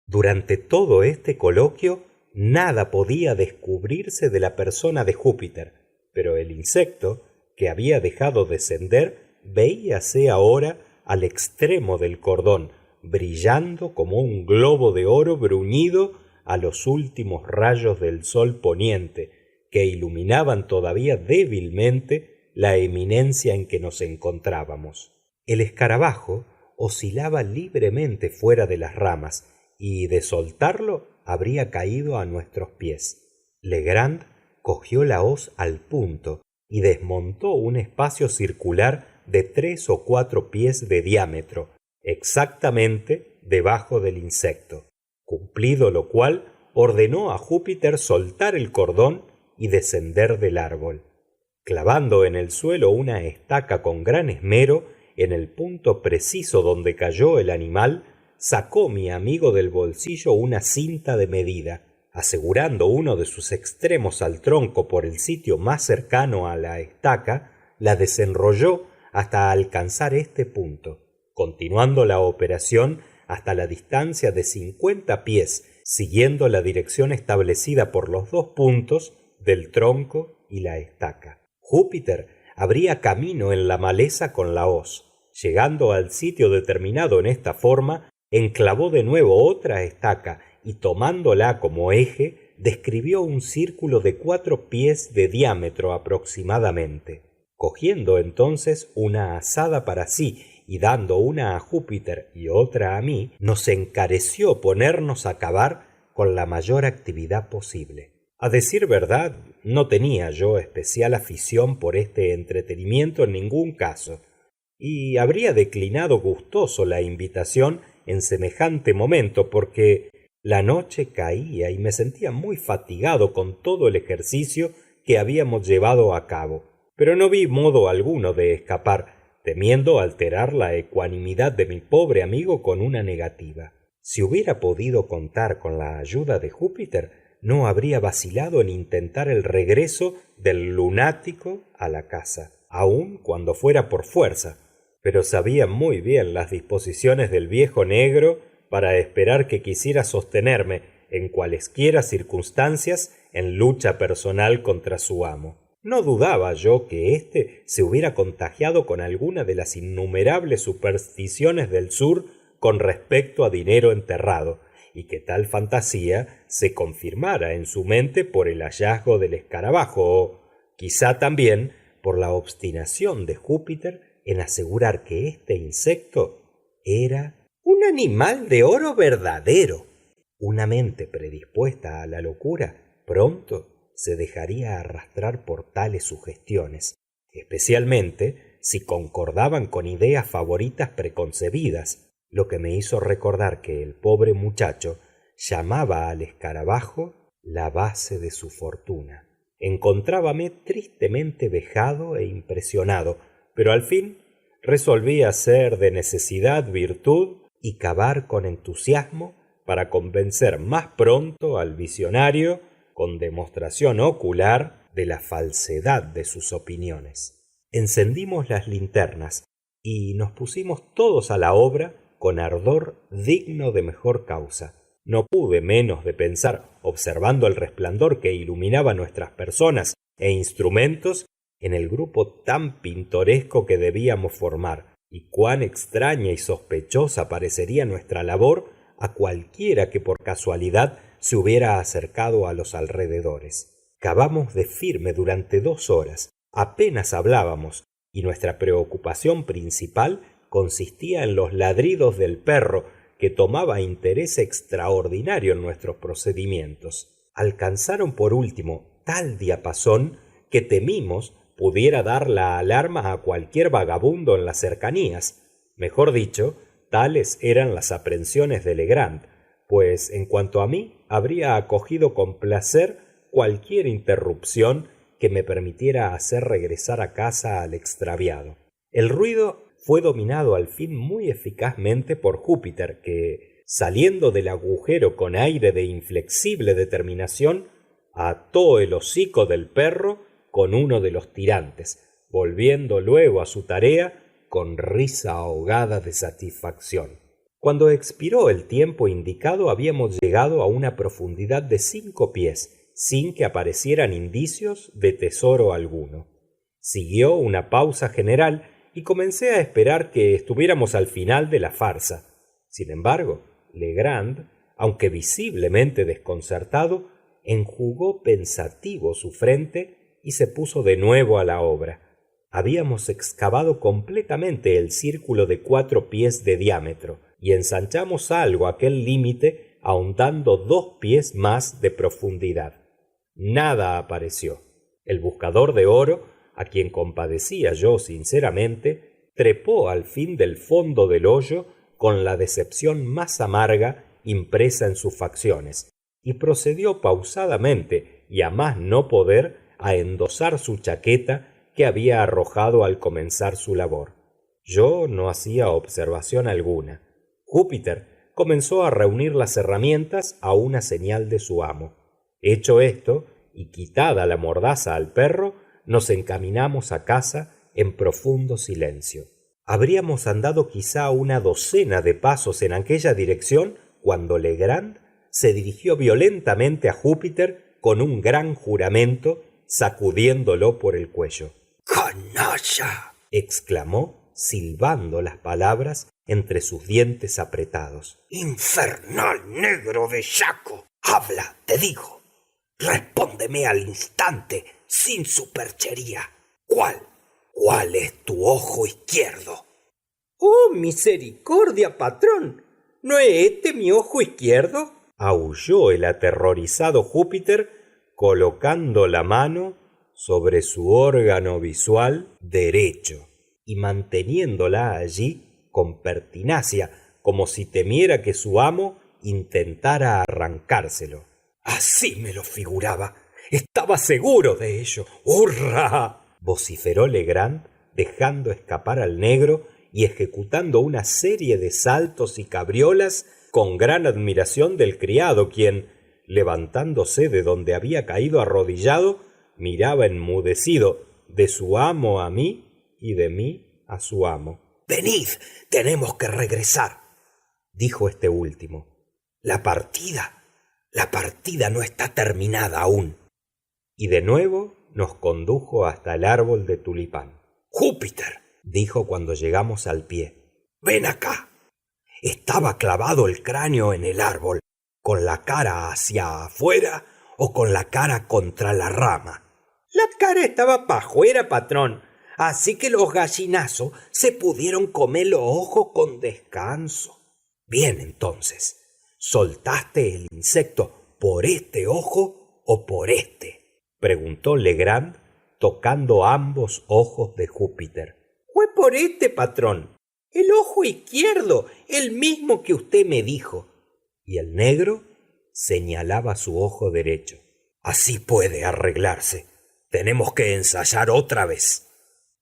Durante todo este coloquio, nada podía descubrirse de la persona de Júpiter, pero el insecto, que había dejado descender, veíase ahora al extremo del cordón, brillando como un globo de oro bruñido a los últimos rayos del sol poniente, que iluminaban todavía débilmente la eminencia en que nos encontrábamos. El escarabajo oscilaba libremente fuera de las ramas, y de soltarlo habría caído a nuestros pies. Legrand cogió la hoz al punto y desmontó un espacio circular de 3 o 4 pies de diámetro, exactamente debajo del insecto. Cumplido lo cual, ordenó a Júpiter soltar el cordón y descender del árbol. Clavando en el suelo una estaca con gran esmero, en el punto preciso donde cayó el animal, sacó mi amigo del bolsillo una cinta de medida. Asegurando uno de sus extremos al tronco por el sitio más cercano a la estaca, la desenrolló hasta alcanzar este punto, continuando la operación hasta la distancia de 50 pies, siguiendo la dirección establecida por los 2 puntos del tronco y la estaca. Júpiter abría camino en la maleza con la hoz. Llegando al sitio determinado en esta forma, enclavó de nuevo otra estaca y tomándola como eje, describió un círculo de 4 pies de diámetro aproximadamente. Cogiendo entonces una azada para sí y dando una a Júpiter y otra a mí, nos encareció ponernos a cavar con la mayor actividad posible. A decir verdad, no tenía yo especial afición por este entretenimiento en ningún caso, y habría declinado gustoso la invitación en semejante momento, porque la noche caía y me sentía muy fatigado con todo el ejercicio que habíamos llevado a cabo. Pero no vi modo alguno de escapar, temiendo alterar la ecuanimidad de mi pobre amigo con una negativa. Si hubiera podido contar con la ayuda de Júpiter, no habría vacilado en intentar el regreso del lunático a la casa, aun cuando fuera por fuerza, pero sabía muy bien las disposiciones del viejo negro para esperar que quisiera sostenerme en cualesquiera circunstancias en lucha personal contra su amo. No dudaba yo que éste se hubiera contagiado con alguna de las innumerables supersticiones del sur con respecto a dinero enterrado, y que tal fantasía se confirmara en su mente por el hallazgo del escarabajo, o quizá también por la obstinación de Júpiter en asegurar que este insecto era un animal de oro verdadero. Una mente predispuesta a la locura pronto se dejaría arrastrar por tales sugestiones, especialmente si concordaban con ideas favoritas preconcebidas, lo que me hizo recordar que el pobre muchacho llamaba al escarabajo la base de su fortuna. Encontrábame tristemente vejado e impresionado, pero al fin resolví hacer de necesidad virtud y cavar con entusiasmo para convencer más pronto al visionario con demostración ocular de la falsedad de sus opiniones. Encendimos las linternas y nos pusimos todos a la obra con ardor digno de mejor causa. No pude menos de pensar, observando el resplandor que iluminaba nuestras personas e instrumentos en el grupo tan pintoresco que debíamos formar, y cuán extraña y sospechosa parecería nuestra labor a cualquiera que por casualidad se hubiera acercado a los alrededores. Cavamos de firme durante 2 horas, apenas hablábamos, y nuestra preocupación principal consistía en los ladridos del perro, que tomaba interés extraordinario en nuestros procedimientos. Alcanzaron por último tal diapasón que temimos pudiera dar la alarma a cualquier vagabundo en las cercanías. Mejor dicho, tales eran las aprensiones de Legrand, pues en cuanto a mí habría acogido con placer cualquier interrupción que me permitiera hacer regresar a casa al extraviado. El ruido fue dominado al fin muy eficazmente por Júpiter, que, saliendo del agujero con aire de inflexible determinación, ató el hocico del perro con uno de los tirantes, volviendo luego a su tarea con risa ahogada de satisfacción. Cuando expiró el tiempo indicado habíamos llegado a una profundidad de 5 pies, sin que aparecieran indicios de tesoro alguno. Siguió una pausa general y comencé a esperar que estuviéramos al final de la farsa. Sin embargo, Legrand, aunque visiblemente desconcertado, enjugó pensativo su frente y se puso de nuevo a la obra. Habíamos excavado completamente el círculo de 4 pies de diámetro y ensanchamos algo aquel límite ahondando 2 pies más de profundidad. Nada apareció. El buscador de oro, a quien compadecía yo sinceramente, trepó al fin del fondo del hoyo con la decepción más amarga impresa en sus facciones, y procedió pausadamente y a más no poder a endosar su chaqueta que había arrojado al comenzar su labor. Yo no hacía observación alguna. Júpiter comenzó a reunir las herramientas a una señal de su amo. Hecho esto, y quitada la mordaza al perro, nos encaminamos a casa en profundo silencio. Habríamos andado quizá una docena de pasos en aquella dirección cuando Legrand se dirigió violentamente a Júpiter con un gran juramento, sacudiéndolo por el cuello. ¡Canalla!, exclamó, silbando las palabras entre sus dientes apretados. ¡Infernal negro bellaco! ¡Habla, te digo! Respóndeme al instante, sin superchería. ¿Cuál es tu ojo izquierdo? ¡Oh, misericordia, patrón! ¿No es este mi ojo izquierdo? Aulló el aterrorizado Júpiter, colocando la mano sobre su órgano visual derecho y manteniéndola allí con pertinacia, como si temiera que su amo intentara arrancárselo. Así me lo figuraba. Estaba seguro de ello. ¡Hurra! Vociferó Legrand, dejando escapar al negro y ejecutando una serie de saltos y cabriolas con gran admiración del criado, quien, levantándose de donde había caído arrodillado, miraba enmudecido de su amo a mí y de mí a su amo. Venid, tenemos que regresar, dijo este último. La partida no está terminada aún. Y de nuevo nos condujo hasta el árbol de tulipán. Júpiter, dijo cuando llegamos al pie, ven acá. ¿Estaba clavado el cráneo en el árbol, con la cara hacia afuera o con la cara contra la rama? La cara estaba pa' afuera, patrón. Así que los gallinazos se pudieron comer los ojos con descanso. Bien, entonces, ¿soltaste el insecto por este ojo o por este? Preguntó Legrand, tocando ambos ojos de Júpiter. Fue por este, patrón. El ojo izquierdo, el mismo que usted me dijo. Y el negro señalaba su ojo derecho. Así puede arreglarse. Tenemos que ensayar otra vez.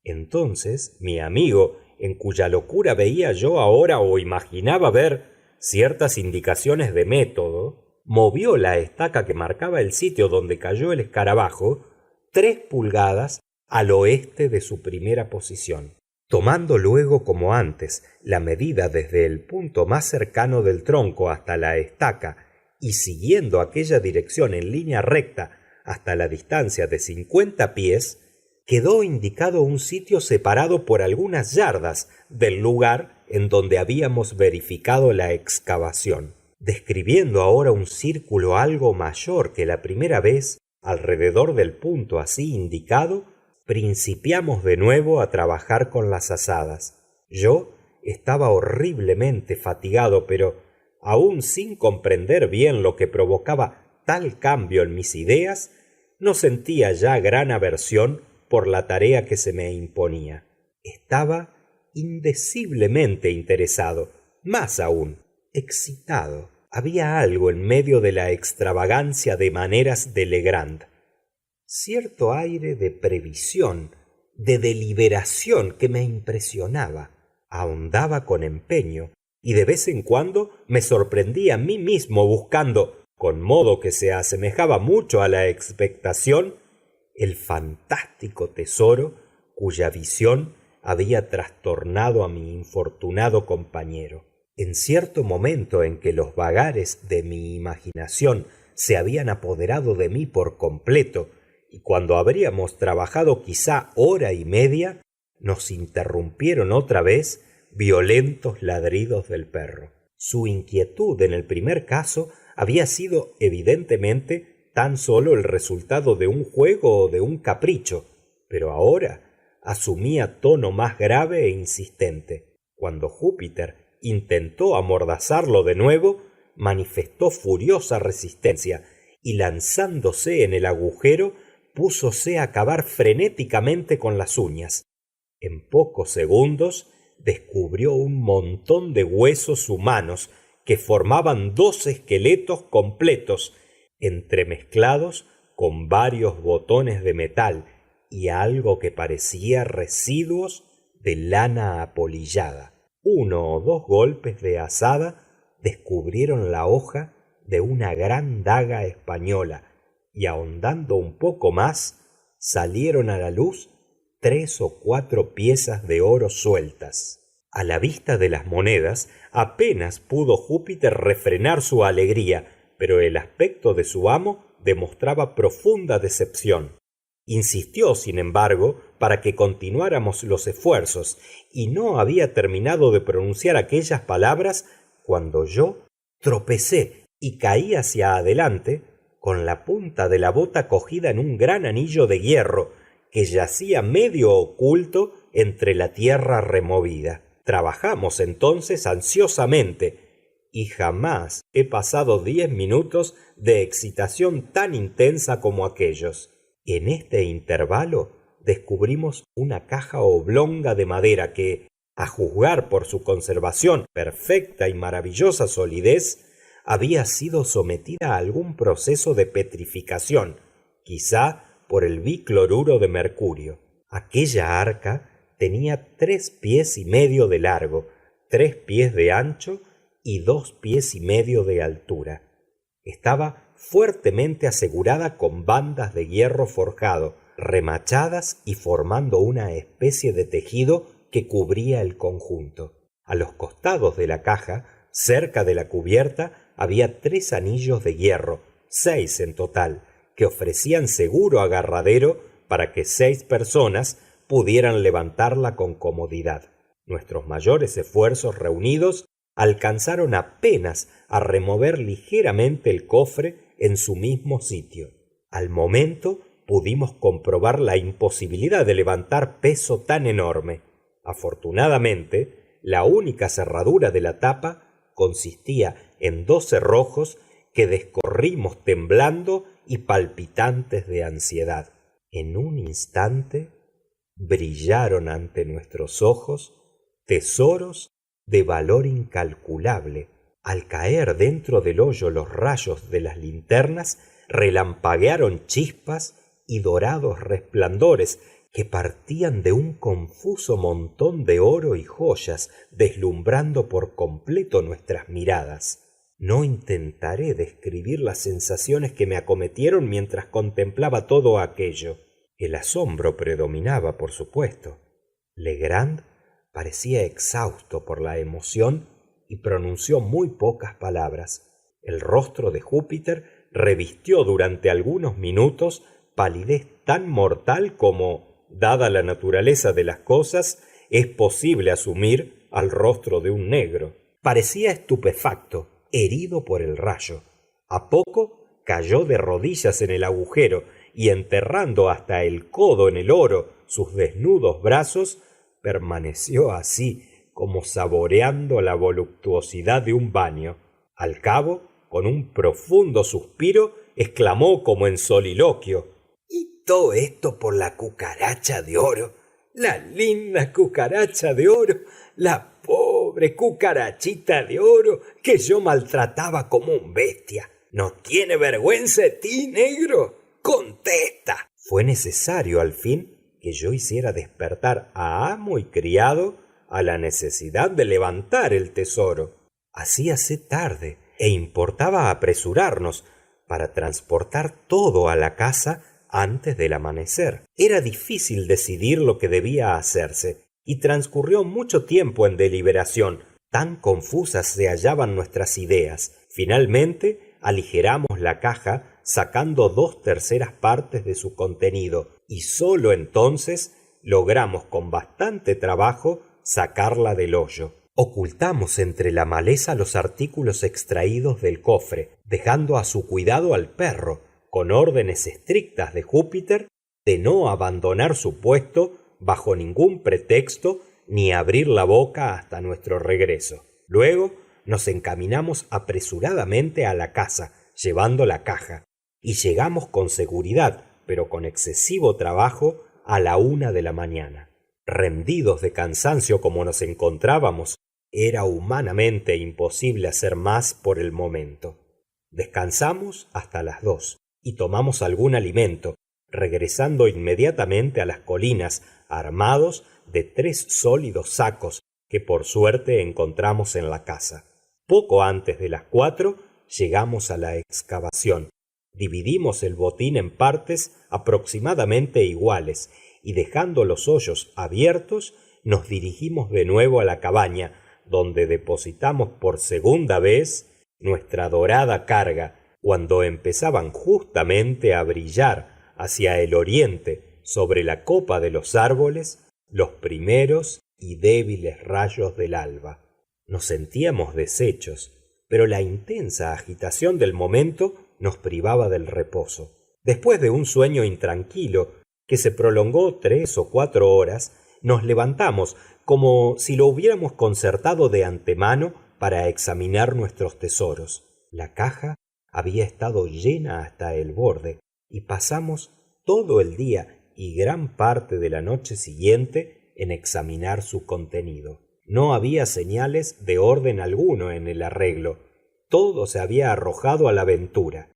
Entonces mi amigo, en cuya locura veía yo ahora o imaginaba ver ciertas indicaciones de método, movió la estaca que marcaba el sitio donde cayó el escarabajo 3 pulgadas al oeste de su primera posición. Tomando luego, como antes, la medida desde el punto más cercano del tronco hasta la estaca y siguiendo aquella dirección en línea recta hasta la distancia de 50 pies, quedó indicado un sitio separado por algunas yardas del lugar en donde habíamos verificado la excavación. Describiendo ahora un círculo algo mayor que la primera vez alrededor del punto así indicado, principiamos de nuevo a trabajar con las azadas. Yo estaba horriblemente fatigado, pero aún sin comprender bien lo que provocaba tal cambio en mis ideas, no sentía ya gran aversión por la tarea que se me imponía. Estaba indeciblemente interesado, más aún, excitado. Había algo en medio de la extravagancia de maneras de Legrand, cierto aire de previsión, de deliberación que me impresionaba. Ahondaba con empeño y de vez en cuando me sorprendía a mí mismo buscando, con modo que se asemejaba mucho a la expectación, el fantástico tesoro cuya visión había trastornado a mi infortunado compañero. En cierto momento en que los vagares de mi imaginación se habían apoderado de mí por completo, y cuando habríamos trabajado quizá hora y media, nos interrumpieron otra vez violentos ladridos del perro. Su inquietud en el primer caso había sido evidentemente tan solo el resultado de un juego o de un capricho, pero ahora asumía tono más grave e insistente. Cuando Júpiter intentó amordazarlo de nuevo, manifestó furiosa resistencia y lanzándose en el agujero, púsose a cavar frenéticamente con las uñas. En pocos segundos descubrió un montón de huesos humanos que formaban 2 esqueletos completos, entremezclados con varios botones de metal y algo que parecía residuos de lana apolillada. 1 o 2 golpes de azada descubrieron la hoja de una gran daga española y ahondando un poco más salieron a la luz 3 o 4 piezas de oro sueltas. A la vista de las monedas apenas pudo Júpiter refrenar su alegría, pero el aspecto de su amo demostraba profunda decepción. Insistió, sin embargo, para que continuáramos los esfuerzos, y no había terminado de pronunciar aquellas palabras cuando yo tropecé y caí hacia adelante, con la punta de la bota cogida en un gran anillo de hierro que yacía medio oculto entre la tierra removida. Trabajamos entonces ansiosamente y jamás he pasado 10 minutos de excitación tan intensa como aquellos. En este intervalo descubrimos una caja oblonga de madera que, a juzgar por su conservación, perfecta y maravillosa solidez, había sido sometida a algún proceso de petrificación, quizá por el bicloruro de mercurio. Aquella arca tenía 3 pies y medio de largo, 3 pies de ancho y 2 pies y medio de altura. Estaba fuertemente asegurada con bandas de hierro forjado, remachadas y formando una especie de tejido que cubría el conjunto. A los costados de la caja, cerca de la cubierta, había 3 anillos de hierro, 6 en total, que ofrecían seguro agarradero para que 6 personas pudieran levantarla con comodidad. Nuestros mayores esfuerzos reunidos alcanzaron apenas a remover ligeramente el cofre en su mismo sitio. Al momento pudimos comprobar la imposibilidad de levantar peso tan enorme. Afortunadamente, la única cerradura de la tapa consistía en 2 cerrojos que descorrimos temblando y palpitantes de ansiedad. En un instante brillaron ante nuestros ojos tesoros de valor incalculable. Al caer dentro del hoyo los rayos de las linternas, relampaguearon chispas y dorados resplandores que partían de un confuso montón de oro y joyas, deslumbrando por completo nuestras miradas. No intentaré describir las sensaciones que me acometieron mientras contemplaba todo aquello. El asombro predominaba, por supuesto. Legrand parecía exhausto por la emoción y pronunció muy pocas palabras. El rostro de Júpiter revistió durante algunos minutos palidez tan mortal como, dada la naturaleza de las cosas, es posible asumir al rostro de un negro. Parecía estupefacto, herido por el rayo. A poco cayó de rodillas en el agujero y, enterrando hasta el codo en el oro sus desnudos brazos, permaneció así como saboreando la voluptuosidad de un baño. Al cabo, con un profundo suspiro, exclamó como en soliloquio: ¿Y todo esto por la cucaracha de oro? La linda cucaracha de oro, la pobre cucarachita de oro que yo maltrataba como un bestia. ¿No tiene vergüenza de ti, negro? ¡Contesta! Fue necesario al fin que yo hiciera despertar a amo y criado a la necesidad de levantar el tesoro. Hacíase tarde e importaba apresurarnos para transportar todo a la casa antes del amanecer. Era difícil decidir lo que debía hacerse, y transcurrió mucho tiempo en deliberación. Tan confusas se hallaban nuestras ideas. Finalmente aligeramos la caja sacando 2/3 partes de su contenido, y sólo entonces logramos con bastante trabajo sacarla del hoyo. Ocultamos entre la maleza los artículos extraídos del cofre, dejando a su cuidado al perro, con órdenes estrictas de Júpiter de no abandonar su puesto bajo ningún pretexto ni abrir la boca hasta nuestro regreso. Luego nos encaminamos apresuradamente a la casa, llevando la caja, y llegamos con seguridad, pero con excesivo trabajo, a la 1 de la mañana. Rendidos de cansancio como nos encontrábamos, era humanamente imposible hacer más por el momento. Descansamos hasta las 2 y tomamos algún alimento, regresando inmediatamente a las colinas, armados de 3 sólidos sacos que por suerte encontramos en la casa. Poco antes de las 4 llegamos a la excavación. Dividimos el botín en partes aproximadamente iguales y, dejando los hoyos abiertos, nos dirigimos de nuevo a la cabaña, donde depositamos por segunda vez nuestra dorada carga, cuando empezaban justamente a brillar hacia el oriente sobre la copa de los árboles los primeros y débiles rayos del alba. Nos sentíamos deshechos, pero la intensa agitación del momento nos privaba del reposo. Después de un sueño intranquilo que se prolongó 3 o 4 horas, nos levantamos como si lo hubiéramos concertado de antemano para examinar nuestros tesoros. La caja había estado llena hasta el borde y pasamos todo el día y gran parte de la noche siguiente en examinar su contenido. No había señales de orden alguno en el arreglo. Todo se había arrojado a la aventura.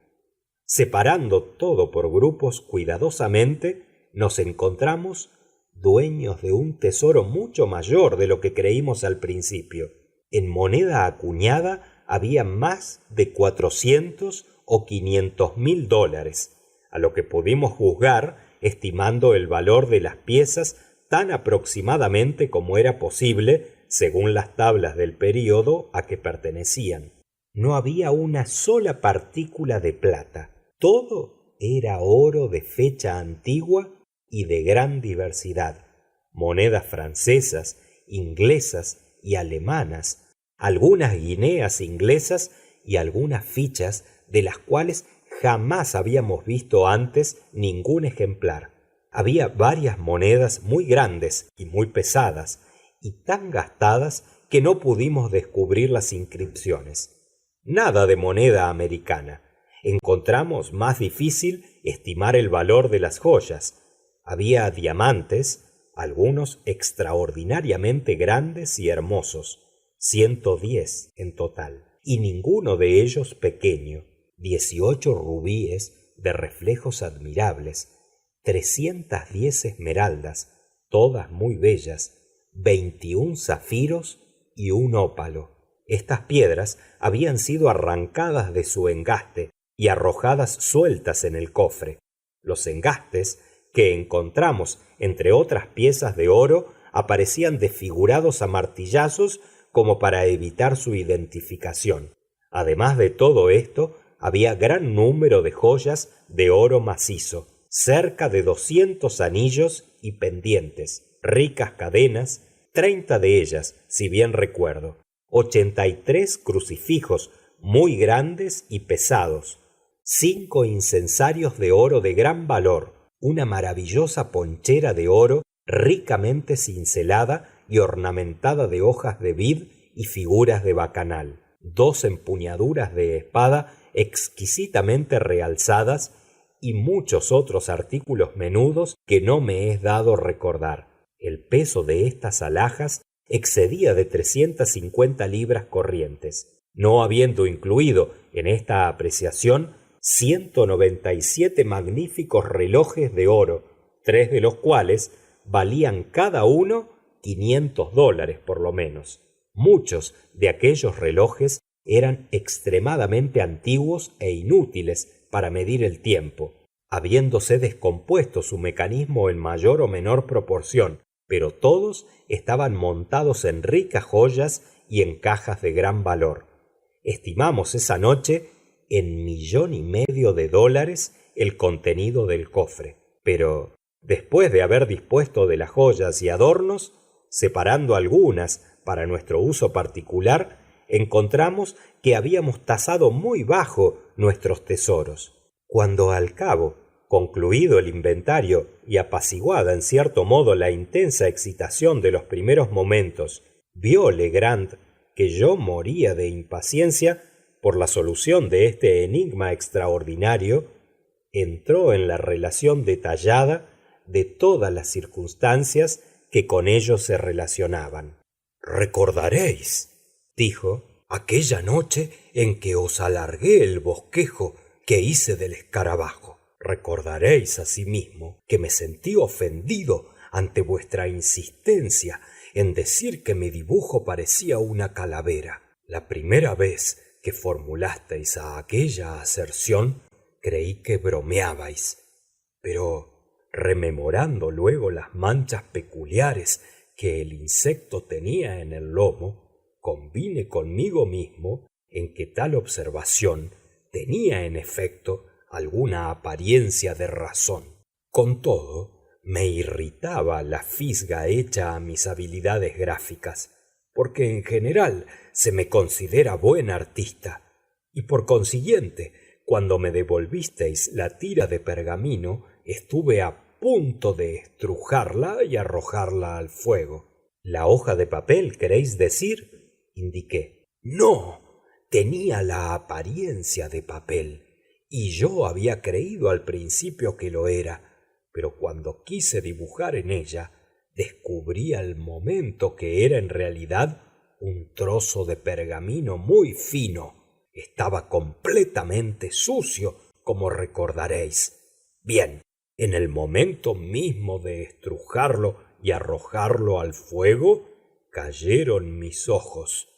Separando todo por grupos cuidadosamente, nos encontramos dueños de un tesoro mucho mayor de lo que creímos al principio. En moneda acuñada había más de 400 o 500 mil dólares, a lo que pudimos juzgar estimando el valor de las piezas tan aproximadamente como era posible según las tablas del período a que pertenecían. No había una sola partícula de plata. Todo era oro de fecha antigua y de gran diversidad. Monedas francesas, inglesas y alemanas, algunas guineas inglesas y algunas fichas de las cuales jamás habíamos visto antes ningún ejemplar. Había varias monedas muy grandes y muy pesadas, y tan gastadas que no pudimos descubrir las inscripciones. Nada de moneda americana. Encontramos más difícil estimar el valor de las joyas. Había diamantes, algunos extraordinariamente grandes y hermosos, 110 en total, y ninguno de ellos pequeño. 18 rubíes de reflejos admirables, 310 esmeraldas, todas muy bellas, 21 zafiros y un ópalo. Estas piedras habían sido arrancadas de su engaste y arrojadas sueltas en el cofre. Los engastes que encontramos entre otras piezas de oro aparecían desfigurados a martillazos como para evitar su identificación. Además de todo esto, había gran número de joyas de oro macizo, cerca de 200 anillos y pendientes, ricas cadenas, 30 de ellas, si bien recuerdo, 83 crucifijos muy grandes y pesados, 5 incensarios de oro de gran valor, una maravillosa ponchera de oro ricamente cincelada y ornamentada de hojas de vid y figuras de bacanal, 2 empuñaduras de espada exquisitamente realzadas y muchos otros artículos menudos que no me es dado recordar. El peso de estas alhajas excedía de 350 libras corrientes, no habiendo incluido en esta apreciación 197 magníficos relojes de oro, 3 de los cuales valían cada uno $500 por lo menos. Muchos de aquellos relojes eran extremadamente antiguos e inútiles para medir el tiempo, habiéndose descompuesto su mecanismo en mayor o menor proporción, pero todos estaban montados en ricas joyas y en cajas de gran valor. Estimamos esa noche en $1,500,000 el contenido del cofre, pero después de haber dispuesto de las joyas y adornos, separando algunas para nuestro uso particular, encontramos que habíamos tasado muy bajo nuestros tesoros. Cuando al cabo, concluido el inventario y apaciguada en cierto modo la intensa excitación de los primeros momentos, vio Legrand que yo moría de impaciencia por la solución de este enigma extraordinario, entró en la relación detallada de todas las circunstancias que con ello se relacionaban. «Recordaréis», dijo, «aquella noche en que os alargué el bosquejo que hice del escarabajo. Recordaréis asimismo que me sentí ofendido ante vuestra insistencia en decir que mi dibujo parecía una calavera. La primera vez que formulasteis aquella aserción creí que bromeabais, pero rememorando luego las manchas peculiares que el insecto tenía en el lomo, convine conmigo mismo en que tal observación tenía en efecto alguna apariencia de razón. Con todo, me irritaba la fisga hecha a mis habilidades gráficas, porque en general se me considera buen artista, y por consiguiente cuando me devolvisteis la tira de pergamino estuve a punto de estrujarla y arrojarla al fuego. ¿La hoja de papel, queréis decir? Indiqué. No, tenía la apariencia de papel, y yo había creído al principio que lo era, pero cuando quise dibujar en ella, descubrí al momento que era en realidad un trozo de pergamino muy fino. Estaba completamente sucio, como recordaréis. Bien, en el momento mismo de estrujarlo y arrojarlo al fuego, cayeron mis ojos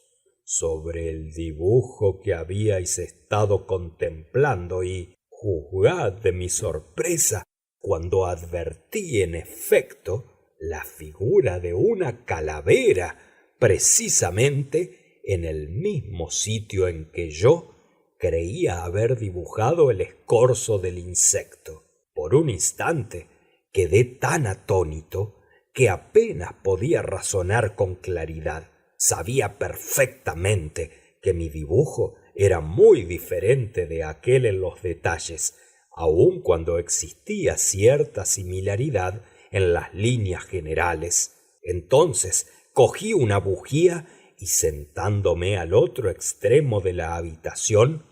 sobre el dibujo que habíais estado contemplando y juzgad de mi sorpresa cuando advertí en efecto la figura de una calavera precisamente en el mismo sitio en que yo creía haber dibujado el escorzo del insecto. Por un instante quedé tan atónito que apenas podía razonar con claridad. Sabía perfectamente que mi dibujo era muy diferente de aquel en los detalles, aun cuando existía cierta similaridad en las líneas generales. Entonces cogí una bujía y, sentándome al otro extremo de la habitación,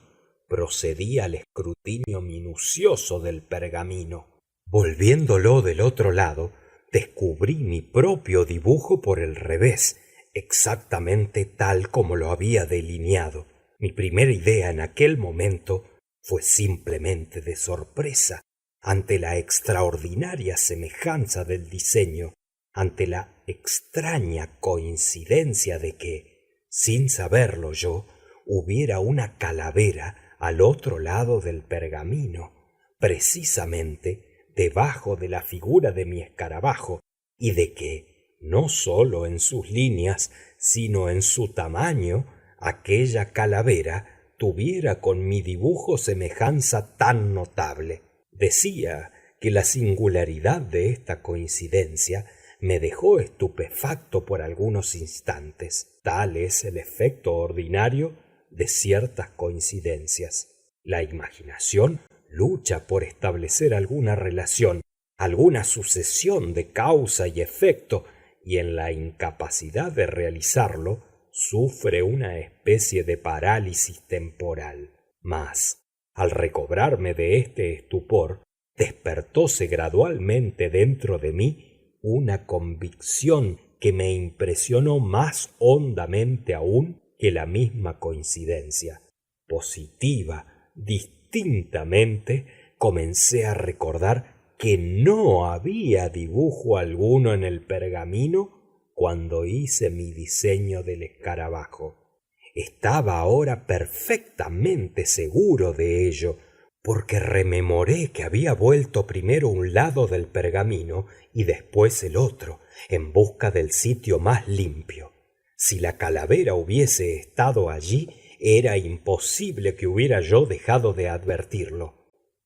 procedí al escrutinio minucioso del pergamino. Volviéndolo del otro lado, descubrí mi propio dibujo por el revés, exactamente tal como lo había delineado. Mi primera idea en aquel momento fue simplemente de sorpresa ante la extraordinaria semejanza del diseño, ante la extraña coincidencia de que, sin saberlo yo, hubiera una calavera al otro lado del pergamino, precisamente debajo de la figura de mi escarabajo, y de que, no sólo en sus líneas, sino en su tamaño, aquella calavera tuviera con mi dibujo semejanza tan notable. Decía que la singularidad de esta coincidencia me dejó estupefacto por algunos instantes. Tal es el efecto ordinario de ciertas coincidencias. La imaginación lucha por establecer alguna relación, alguna sucesión de causa y efecto, y en la incapacidad de realizarlo sufre una especie de parálisis temporal. Mas, al recobrarme de este estupor, despertóse gradualmente dentro de mí una convicción que me impresionó más hondamente aún que la misma coincidencia. Positiva, distintamente, comencé a recordar que no había dibujo alguno en el pergamino cuando hice mi diseño del escarabajo. Estaba ahora perfectamente seguro de ello, porque rememoré que había vuelto primero un lado del pergamino y después el otro, en busca del sitio más limpio. Si la calavera hubiese estado allí, era imposible que hubiera yo dejado de advertirlo.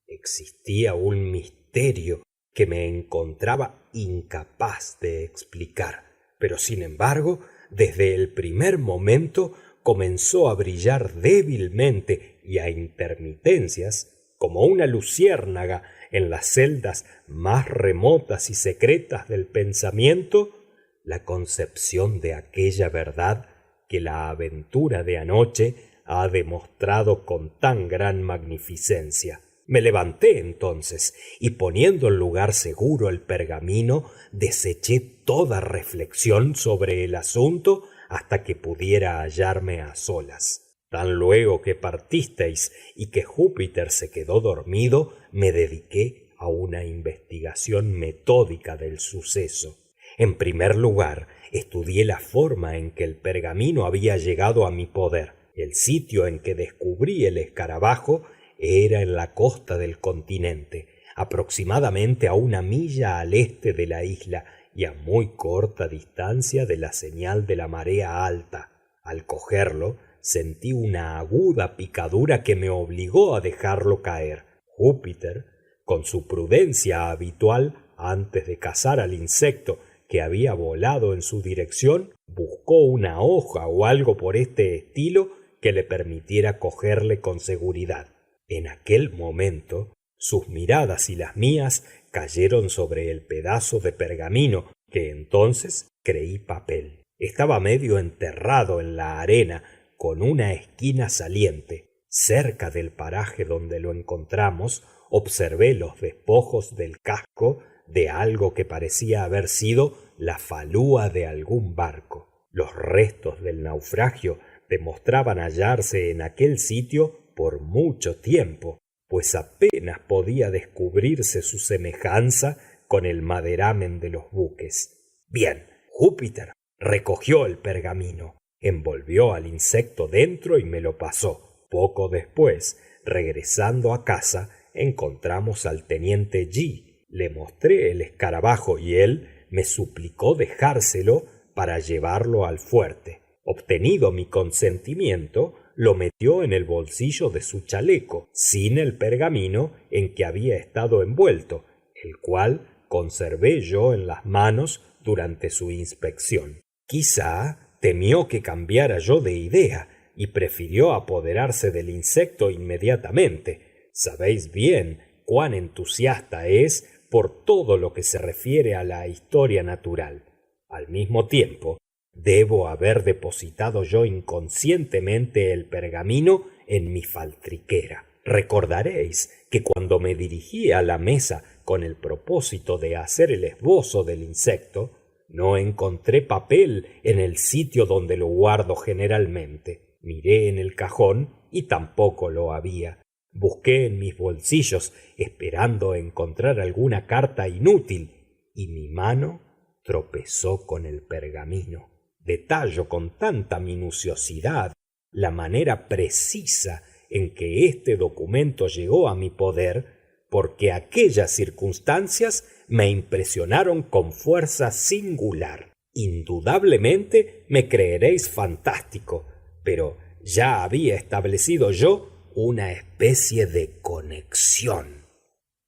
Existía un misterio que me encontraba incapaz de explicar, pero sin embargo, desde el primer momento comenzó a brillar débilmente y a intermitencias, como una luciérnaga en las celdas más remotas y secretas del pensamiento, la concepción de aquella verdad que la aventura de anoche ha demostrado con tan gran magnificencia. Me levanté entonces y, poniendo en lugar seguro el pergamino, deseché toda reflexión sobre el asunto hasta que pudiera hallarme a solas. Tan luego que partisteis y que Júpiter se quedó dormido, me dediqué a una investigación metódica del suceso. En primer lugar, estudié la forma en que el pergamino había llegado a mi poder. El sitio en que descubrí el escarabajo era en la costa del continente, aproximadamente a 1 milla al este de la isla y a muy corta distancia de la señal de la marea alta. Al cogerlo, sentí una aguda picadura que me obligó a dejarlo caer. Júpiter, con su prudencia habitual antes de cazar al insecto que había volado en su dirección, buscó una hoja o algo por este estilo que le permitiera cogerle con seguridad. En aquel momento sus miradas y las mías cayeron sobre el pedazo de pergamino que entonces creí papel. Estaba medio enterrado en la arena, con una esquina saliente. Cerca del paraje donde lo encontramos, observé los despojos del casco de algo que parecía haber sido la falúa de algún barco. Los restos del naufragio demostraban hallarse en aquel sitio por mucho tiempo, pues apenas podía descubrirse su semejanza con el maderamen de los buques. Bien, Júpiter recogió el pergamino, envolvió al insecto dentro y me lo pasó. Poco después, regresando a casa, encontramos al teniente G. Le mostré el escarabajo y él me suplicó dejárselo para llevarlo al fuerte. Obtenido mi consentimiento, lo metió en el bolsillo de su chaleco, sin el pergamino en que había estado envuelto, el cual conservé yo en las manos durante su inspección. Quizá temió que cambiara yo de idea y prefirió apoderarse del insecto inmediatamente. Sabéis bien cuán entusiasta es por todo lo que se refiere a la historia natural. Al mismo tiempo, debo haber depositado yo inconscientemente el pergamino en mi faltriquera. Recordaréis que cuando me dirigí a la mesa con el propósito de hacer el esbozo del insecto, no encontré papel en el sitio donde lo guardo generalmente. Miré en el cajón y tampoco lo había. Busqué en mis bolsillos esperando encontrar alguna carta inútil y mi mano tropezó con el pergamino. Detallo con tanta minuciosidad la manera precisa en que este documento llegó a mi poder, porque aquellas circunstancias me impresionaron con fuerza singular. Indudablemente me creeréis fantástico, pero ya había establecido yo una especie de conexión.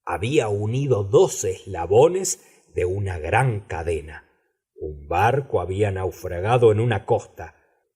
Había unido dos eslabones de una gran cadena. Un barco había naufragado en una costa,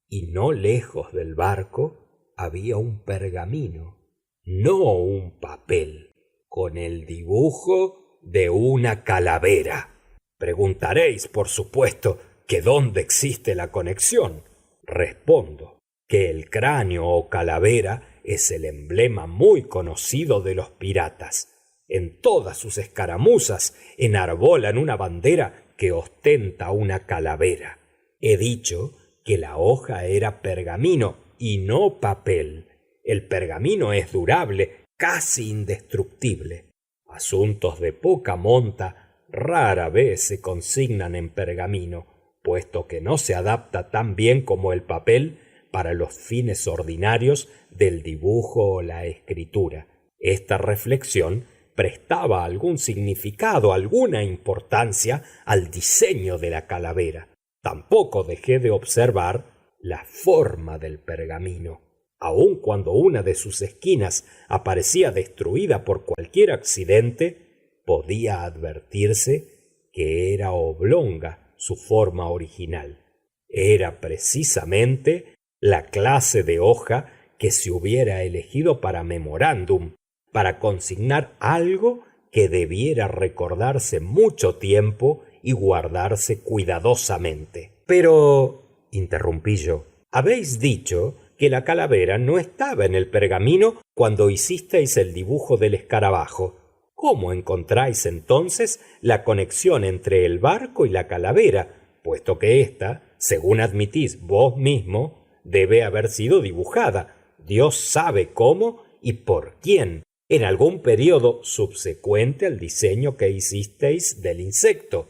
y no lejos del barco había un pergamino, no un papel, con el dibujo de una calavera. Preguntaréis, por supuesto, que dónde existe la conexión. Respondo que el cráneo o calavera es el emblema muy conocido de los piratas. En todas sus escaramuzas enarbolan una bandera que ostenta una calavera. He dicho que la hoja era pergamino y no papel. El pergamino es durable, casi indestructible. Asuntos de poca monta rara vez se consignan en pergamino, puesto que no se adapta tan bien como el papel para los fines ordinarios del dibujo o la escritura. Esta reflexión prestaba algún significado, alguna importancia al diseño de la calavera. Tampoco dejé de observar la forma del pergamino. Aun cuando una de sus esquinas aparecía destruida por cualquier accidente, podía advertirse que era oblonga su forma original. Era precisamente la clase de hoja que se hubiera elegido para memorándum, para consignar algo que debiera recordarse mucho tiempo y guardarse cuidadosamente. Pero, interrumpí yo, habéis dicho que la calavera no estaba en el pergamino cuando hicisteis el dibujo del escarabajo. ¿Cómo encontráis entonces la conexión entre el barco y la calavera, puesto que ésta, según admitís vos mismo, debe haber sido dibujada, Dios sabe cómo y por quién, en algún periodo subsecuente al diseño que hicisteis del insecto?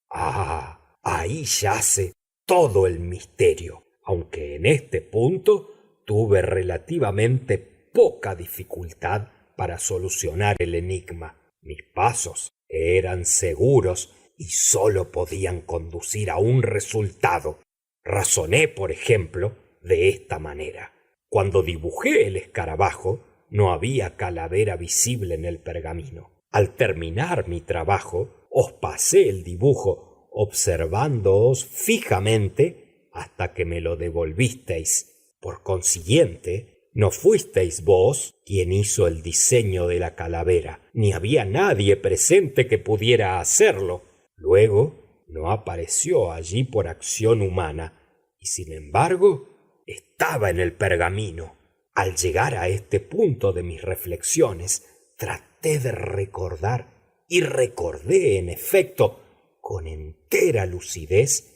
Ah, ahí yace todo el misterio, aunque en este punto tuve relativamente poca dificultad para solucionar el enigma. Mis pasos eran seguros y sólo podían conducir a un resultado. Razoné, por ejemplo, de esta manera. Cuando dibujé el escarabajo, no había calavera visible en el pergamino. Al terminar mi trabajo, os pasé el dibujo observándoos fijamente hasta que me lo devolvisteis. Por consiguiente, No fuisteis vos quien hizo el diseño de la calavera, ni había nadie presente que pudiera hacerlo. Luego, no apareció allí por acción humana, y sin embargo, estaba en el pergamino. Al llegar a este punto de mis reflexiones, traté de recordar, y recordé, en efecto, con entera lucidez,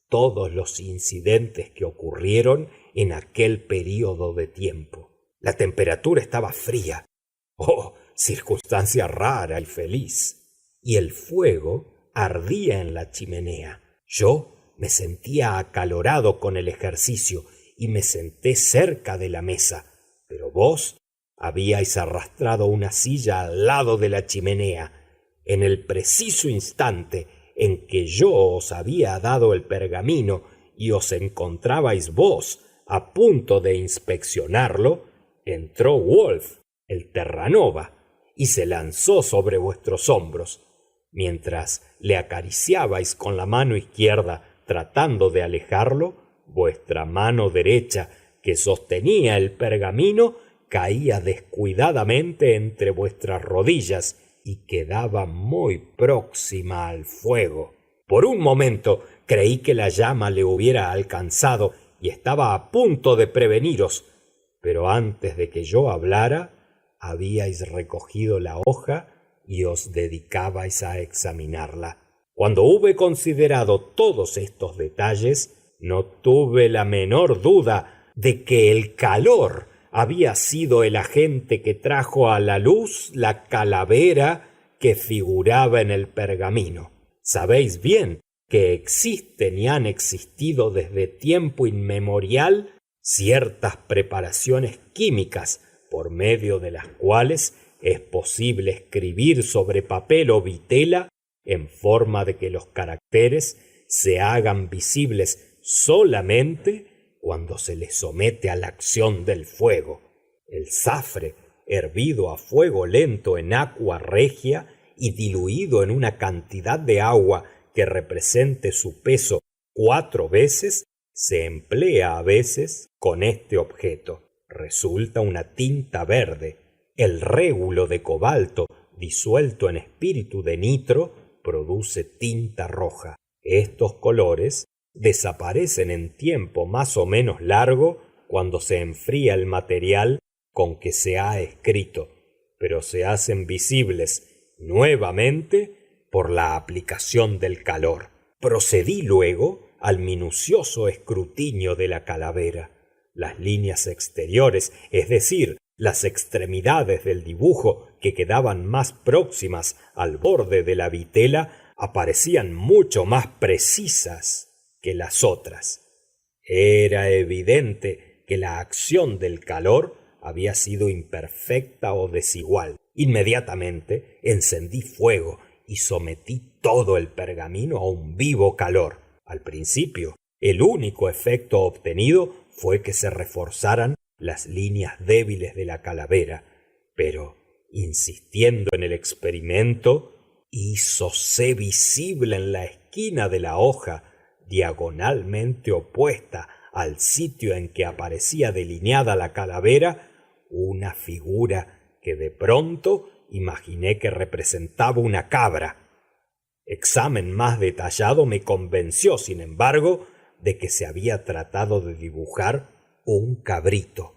todos los incidentes que ocurrieron en aquel período de tiempo. La temperatura estaba fría. Oh, circunstancia rara y feliz. Y el fuego ardía en la chimenea. Yo me sentía acalorado con el ejercicio y me senté cerca de la mesa. Pero vos habíais arrastrado una silla al lado de la chimenea. En el preciso instante en que yo os había dado el pergamino y os encontrabais vos a punto de inspeccionarlo, entró Wolf, el Terranova, y se lanzó sobre vuestros hombros. Mientras le acariciabais con la mano izquierda tratando de alejarlo, vuestra mano derecha, que sostenía el pergamino, caía descuidadamente entre vuestras rodillas y quedaba muy próxima al fuego. Por un momento creí que la llama le hubiera alcanzado y estaba a punto de preveniros, pero antes de que yo hablara, habíais recogido la hoja y os dedicabais a examinarla. Cuando hube considerado todos estos detalles, no tuve la menor duda de que el calor había sido el agente que trajo a la luz la calavera que figuraba en el pergamino. Sabéis bien que existen y han existido desde tiempo inmemorial ciertas preparaciones químicas por medio de las cuales es posible escribir sobre papel o vitela en forma de que los caracteres se hagan visibles solamente cuando se les somete a la acción del fuego. El zafre, hervido a fuego lento en aqua regia y diluido en una cantidad de agua que represente su peso 4 veces, se emplea a veces con este objeto. Resulta una tinta verde. El régulo de cobalto disuelto en espíritu de nitro produce tinta roja. Estos colores desaparecen en tiempo más o menos largo cuando se enfría el material con que se ha escrito, pero se hacen visibles nuevamente por la aplicación del calor. Procedí luego al minucioso escrutinio de la calavera. Las líneas exteriores, es decir, las extremidades del dibujo que quedaban más próximas al borde de la vitela, aparecían mucho más precisas que las otras. Era evidente que la acción del calor había sido imperfecta o desigual. Inmediatamente encendí fuego y sometí todo el pergamino a un vivo calor. Al principio, el único efecto obtenido fue que se reforzaran las líneas débiles de la calavera, pero, insistiendo en el experimento, hízose visible en la esquina de la hoja, diagonalmente opuesta al sitio en que aparecía delineada la calavera, una figura que de pronto imaginé que representaba una cabra. Examen más detallado me convenció, sin embargo, de que se había tratado de dibujar un cabrito.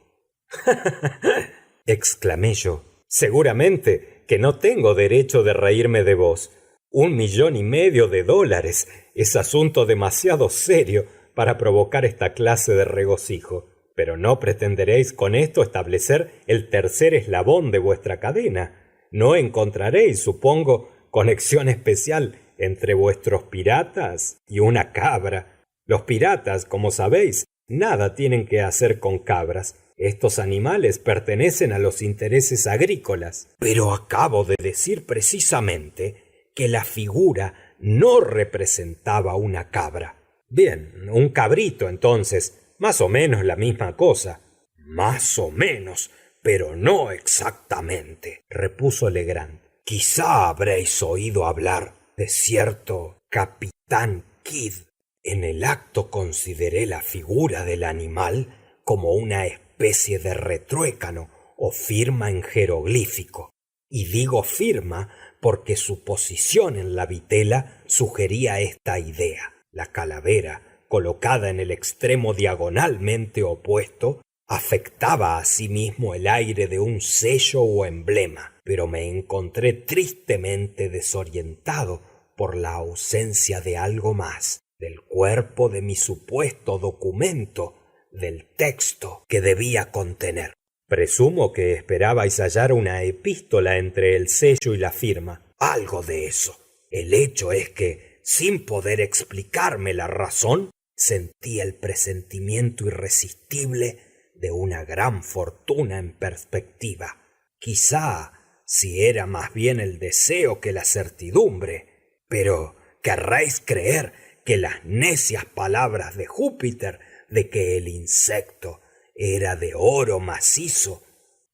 Exclamé yo. Seguramente que no tengo derecho de reírme de vos. $1,500,000 es asunto demasiado serio para provocar esta clase de regocijo. Pero no pretenderéis con esto establecer el tercer eslabón de vuestra cadena. No encontraréis, supongo, conexión especial entre vuestros piratas y una cabra. Los piratas, como sabéis, nada tienen que hacer con cabras. Estos animales pertenecen a los intereses agrícolas. Pero acabo de decir precisamente que la figura no representaba una cabra. Bien, un cabrito, entonces, más o menos la misma cosa. Más o menos, pero no exactamente, repuso Legrand. Quizá habréis oído hablar de cierto Capitán Kidd. En el acto consideré la figura del animal como una especie especie de retruécano o firma en jeroglífico. Y digo firma porque su posición en la vitela sugería esta idea. La calavera, colocada en el extremo diagonalmente opuesto, afectaba asimismo el aire de un sello o emblema, pero me encontré tristemente desorientado por la ausencia de algo más, del cuerpo de mi supuesto documento, del texto que debía contener. Presumo que esperabais hallar una epístola entre el sello y la firma. Algo de eso. El hecho es que, sin poder explicarme la razón, sentí el presentimiento irresistible de una gran fortuna en perspectiva. Quizá si era más bien el deseo que la certidumbre, pero querréis creer que las necias palabras de Júpiter de que el insecto era de oro macizo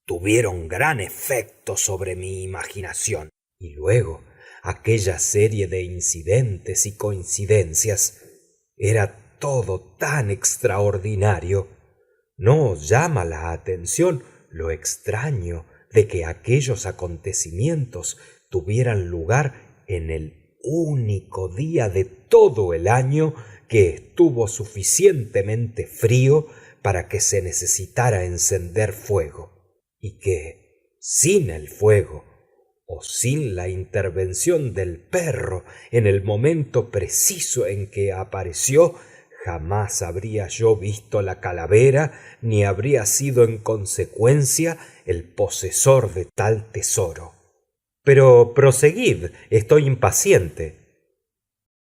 tuvieron gran efecto sobre mi imaginación. Y luego aquella serie de incidentes y coincidencias. Era todo tan extraordinario. ¿No os llama la atención lo extraño de que aquellos acontecimientos tuvieran lugar en el único día de todo el año que estuvo suficientemente frío para que se necesitara encender fuego, y que sin el fuego o sin la intervención del perro en el momento preciso en que apareció, jamás habría yo visto la calavera, ni habría sido en consecuencia el posesor de tal tesoro? Pero proseguid, estoy impaciente.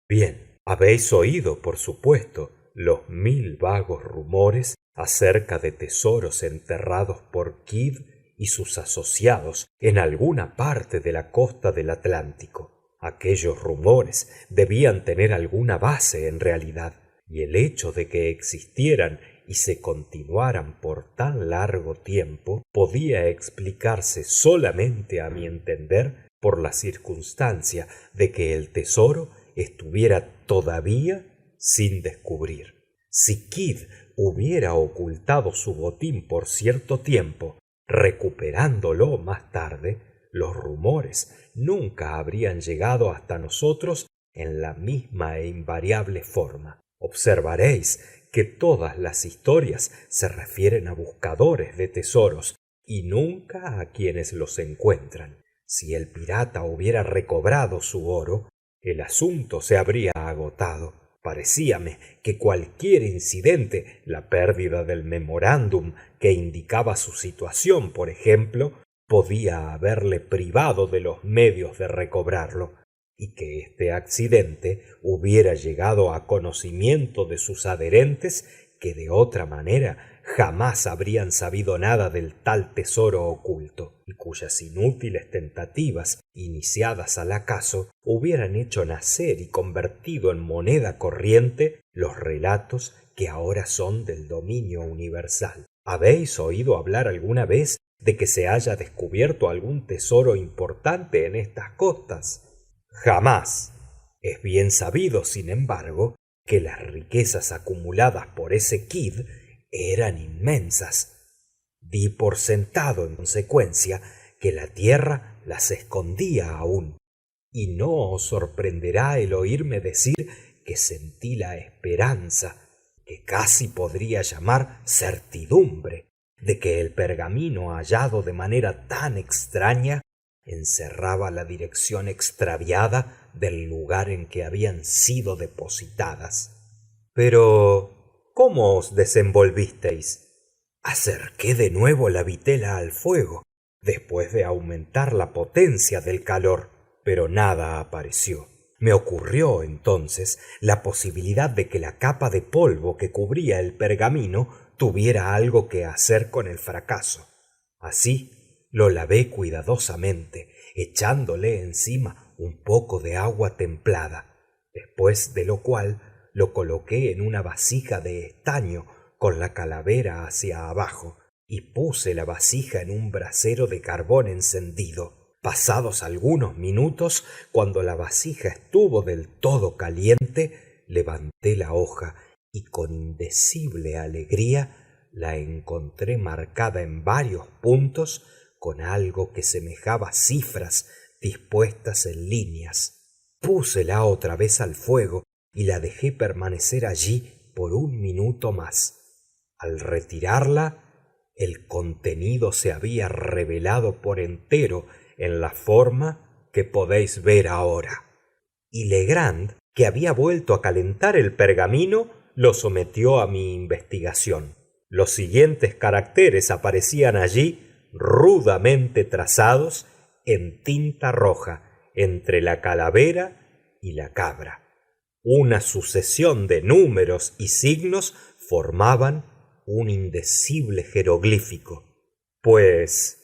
Bien, habéis oído, por supuesto, los 1000 vagos rumores acerca de tesoros enterrados por Kidd y sus asociados en alguna parte de la costa del Atlántico. Aquellos rumores debían tener alguna base en realidad, y el hecho de que existieran y se continuaran por tan largo tiempo podía explicarse solamente, a mi entender, por la circunstancia de que el tesoro estuviera todavía sin descubrir. Si Kidd hubiera ocultado su botín por cierto tiempo, recuperándolo más tarde, los rumores nunca habrían llegado hasta nosotros en la misma e invariable forma. Observaréis que todas las historias se refieren a buscadores de tesoros y nunca a quienes los encuentran. Si el pirata hubiera recobrado su oro, el asunto se habría agotado. Parecíame que cualquier incidente, la pérdida del memorándum que indicaba su situación, por ejemplo, podía haberle privado de los medios de recobrarlo, y que este accidente hubiera llegado a conocimiento de sus adherentes, que de otra manera jamás habrían sabido nada del tal tesoro oculto, y cuyas inútiles tentativas, iniciadas al acaso, hubieran hecho nacer y convertido en moneda corriente los relatos que ahora son del dominio universal. ¿Habéis oído hablar alguna vez de que se haya descubierto algún tesoro importante en estas costas? Jamás. Es bien sabido, sin embargo, que las riquezas acumuladas por ese Kidd eran inmensas. Di por sentado, en consecuencia, que la tierra las escondía aún, y no os sorprenderá el oírme decir que sentí la esperanza, que casi podría llamar certidumbre, de que el pergamino hallado de manera tan extraña encerraba la dirección extraviada del lugar en que habían sido depositadas. Pero ¿cómo os desenvolvisteis? Acerqué de nuevo la vitela al fuego, después de aumentar la potencia del calor, pero nada apareció. Me ocurrió entonces la posibilidad de que la capa de polvo que cubría el pergamino tuviera algo que hacer con el fracaso. Así lo lavé cuidadosamente, echándole encima un poco de agua templada, después de lo cual lo coloqué en una vasija de estaño con la calavera hacia abajo, y puse la vasija en un brasero de carbón encendido. Pasados algunos minutos, cuando la vasija estuvo del todo caliente, levanté la hoja y con indecible alegría la encontré marcada en varios puntos con algo que semejaba cifras dispuestas en líneas. Púsela otra vez al fuego y la dejé permanecer allí por un minuto más. Al retirarla, el contenido se había revelado por entero en la forma que podéis ver ahora. Y Legrand, que había vuelto a calentar el pergamino, lo sometió a mi investigación. Los siguientes caracteres aparecían allí rudamente trazados en tinta roja entre la calavera y la cabra. Una sucesión de números y signos formaban un indecible jeroglífico. Pues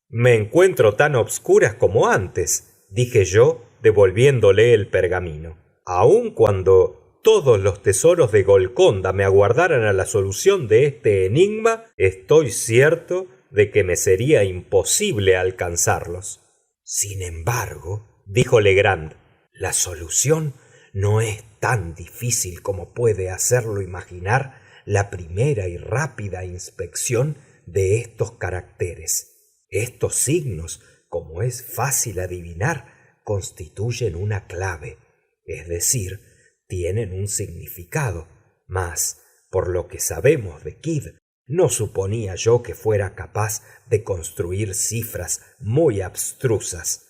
me encuentro tan a obscuras como antes, dije yo, devolviéndole el pergamino. Aun cuando todos los tesoros de Golconda me aguardaran a la solución de este enigma, estoy cierto de que me sería imposible alcanzarlos. Sin embargo, dijo Legrand, la solución no es tan difícil como puede hacerlo imaginar la primera y rápida inspección de estos caracteres. Estos signos, como es fácil adivinar, constituyen una clave, es decir, tienen un significado, mas, por lo que sabemos de Kidd, no suponía yo que fuera capaz de construir cifras muy abstrusas.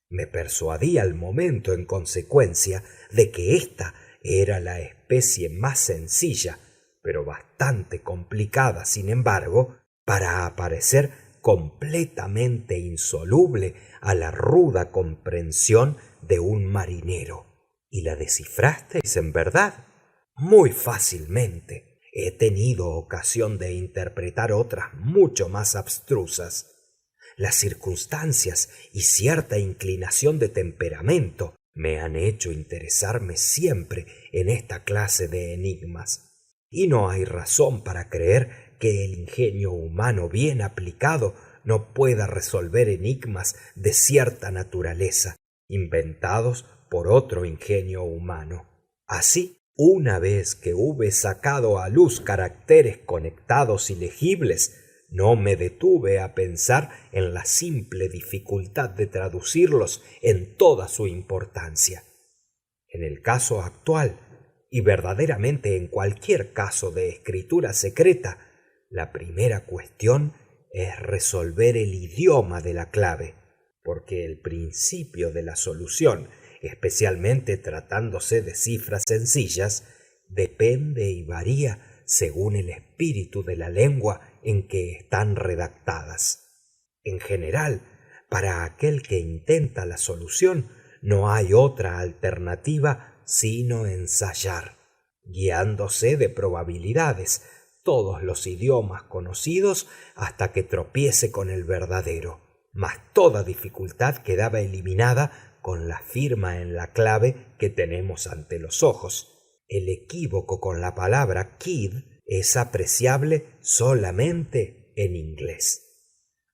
Me persuadí al momento, en consecuencia, de que ésta era la especie más sencilla, pero bastante complicada, sin embargo, para aparecer completamente insoluble a la ruda comprensión de un marinero. ¿Y la descifrasteis en verdad? Muy fácilmente. He tenido ocasión de interpretar otras mucho más abstrusas. Las circunstancias y cierta inclinación de temperamento me han hecho interesarme siempre en esta clase de enigmas. Y no hay razón para creer que el ingenio humano bien aplicado no pueda resolver enigmas de cierta naturaleza, inventados por otro ingenio humano. Así, una vez que hube sacado a luz caracteres conectados y legibles, no me detuve a pensar en la simple dificultad de traducirlos en toda su importancia. En el caso actual, y verdaderamente en cualquier caso de escritura secreta, la primera cuestión es resolver el idioma de la clave, porque el principio de la solución, especialmente tratándose de cifras sencillas, depende y varía según el espíritu de la lengua en que están redactadas. En general, para aquel que intenta la solución, no hay otra alternativa sino ensayar, guiándose de probabilidades, todos los idiomas conocidos hasta que tropiece con el verdadero. Mas toda dificultad quedaba eliminada con la firma en la clave que tenemos ante los ojos. El equívoco con la palabra Kidd es apreciable solamente en inglés.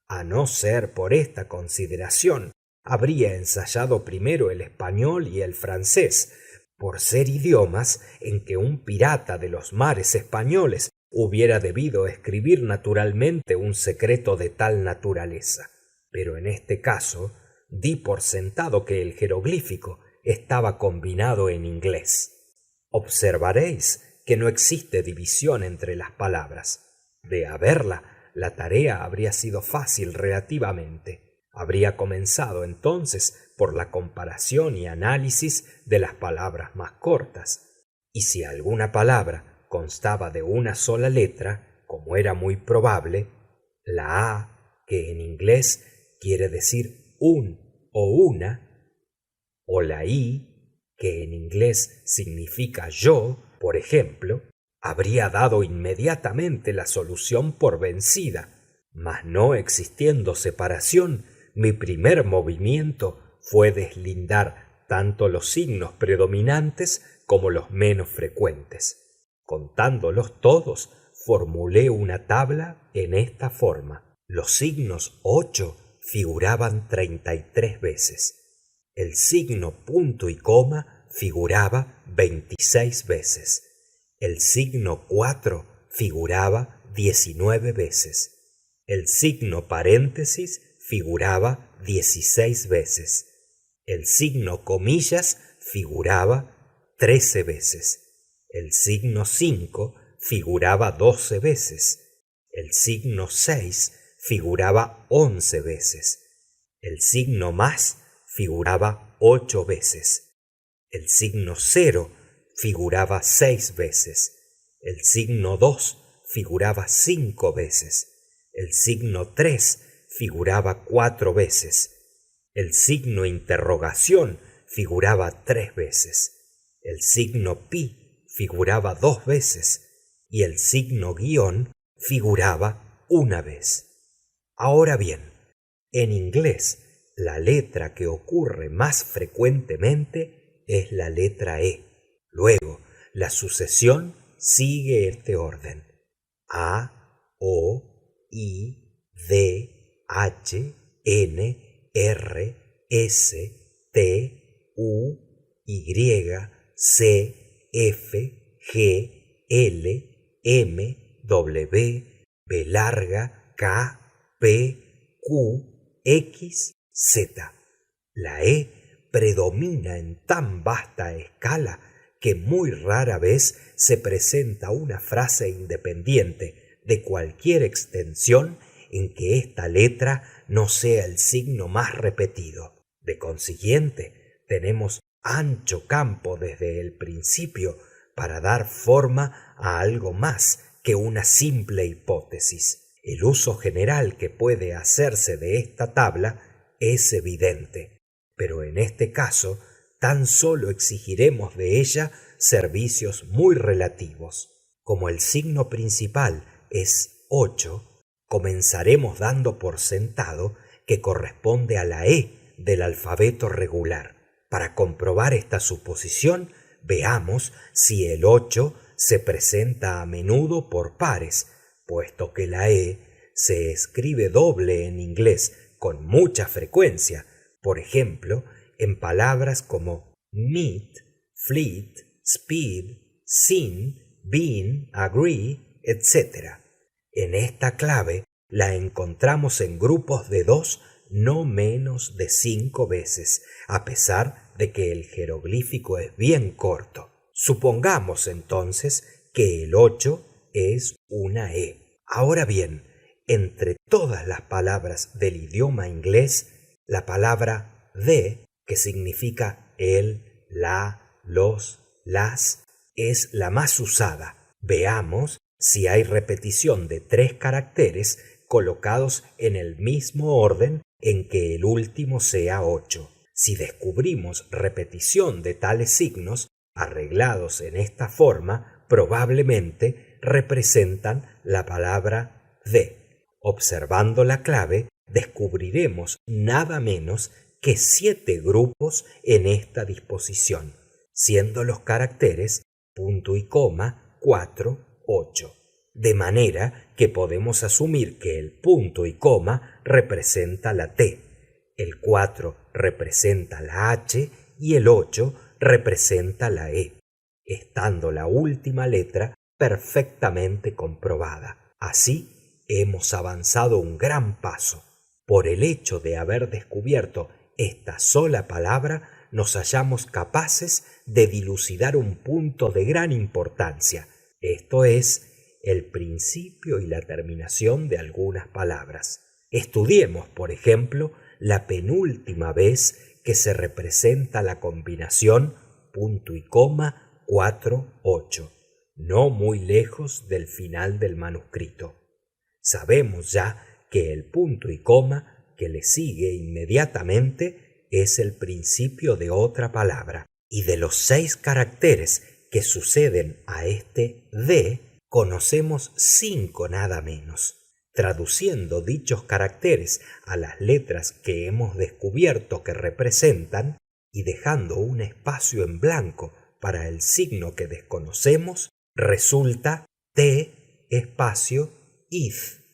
A no ser por esta consideración, habría ensayado primero el español y el francés, por ser idiomas en que un pirata de los mares españoles hubiera debido escribir naturalmente un secreto de tal naturaleza. Pero en este caso di por sentado que el jeroglífico estaba combinado en inglés. Observaréis que no existe división entre las palabras. De haberla, la tarea habría sido fácil relativamente. Habría comenzado entonces por la comparación y análisis de las palabras más cortas. Y si alguna palabra constaba de una sola letra, como era muy probable, la A, que en inglés quiere decir un o una, o la I, que en inglés significa yo, por ejemplo, habría dado inmediatamente la solución por vencida. Mas no existiendo separación, mi primer movimiento fue deslindar tanto los signos predominantes como los menos frecuentes. Contándolos todos, formulé una tabla en esta forma. Los signos 8 figuraban 33 veces. El signo punto y coma figuraba 26 veces. El signo 4 figuraba 19 veces. El signo paréntesis figuraba 16 veces. El signo comillas figuraba 13 veces. El signo 5 figuraba 12 veces. El signo 6 figuraba 11 veces. El signo más figuraba 8 veces. El signo 0 figuraba 6 veces. El signo 2 figuraba 5 veces. El signo 3 figuraba 4 veces. El signo interrogación figuraba 3 veces. El signo pi figuraba 2 veces. Y el signo guión figuraba una vez. Ahora bien, en inglés, la letra que ocurre más frecuentemente es la letra E. Luego, la sucesión sigue este orden: A, O, I, D, H, N, R, S, T, U, Y, C, F, G, L, M, W, B larga, K, P, Q, X, Z. La E predomina en tan vasta escala que muy rara vez se presenta una frase independiente de cualquier extensión en que esta letra no sea el signo más repetido. De consiguiente, tenemos ancho campo desde el principio para dar forma a algo más que una simple hipótesis. El uso general que puede hacerse de esta tabla es evidente, pero en este caso tan solo exigiremos de ella servicios muy relativos. Como el signo principal es 8, comenzaremos dando por sentado que corresponde a la E del alfabeto regular. Para comprobar esta suposición, veamos si el 8 se presenta a menudo por pares, puesto que la E se escribe doble en inglés con mucha frecuencia, por ejemplo, en palabras como meet, fleet, speed, seen, been, agree, etc. En esta clave la encontramos en grupos de 2 no menos de 5 veces, a pesar de que el jeroglífico es bien corto. Supongamos entonces que el 8 es una E. Ahora bien, entre todas las palabras del idioma inglés, la palabra the, que significa el, la, los, las, es la más usada. Veamos si hay repetición de 3 caracteres colocados en el mismo orden en que el último sea 8. Si descubrimos repetición de tales signos arreglados en esta forma, probablemente representan la palabra the. Observando la clave, descubriremos nada menos que 7 grupos en esta disposición, siendo los caracteres punto y coma, 4, 8. De manera que podemos asumir que el punto y coma representa la T, el 4 representa la H y el 8 representa la E, estando la última letra perfectamente comprobada. Así, hemos avanzado un gran paso. Por el hecho de haber descubierto esta sola palabra, nos hallamos capaces de dilucidar un punto de gran importancia, esto es, el principio y la terminación de algunas palabras. Estudiemos, por ejemplo, la penúltima vez que se representa la combinación punto y coma 4, 8, no muy lejos del final del manuscrito. Sabemos ya que el punto y coma que le sigue inmediatamente es el principio de otra palabra, y de los 6 caracteres que suceden a este de, conocemos 5 nada menos. Traduciendo dichos caracteres a las letras que hemos descubierto que representan y dejando un espacio en blanco para el signo que desconocemos, resulta T espacio ith.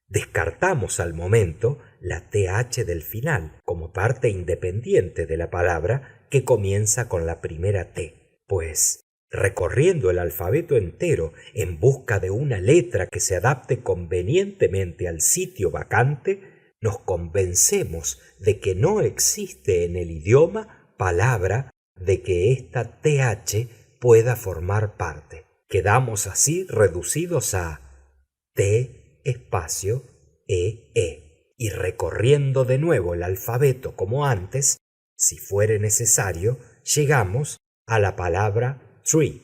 Descartamos al momento la TH del final como parte independiente de la palabra que comienza con la primera T, pues Recorriendo el alfabeto entero en busca de una letra que se adapte convenientemente al sitio vacante, nos convencemos de que no existe en el idioma palabra de que esta TH pueda formar parte. Quedamos así reducidos a T espacio EE. Y recorriendo de nuevo el alfabeto como antes, si fuere necesario, llegamos a la palabra tree,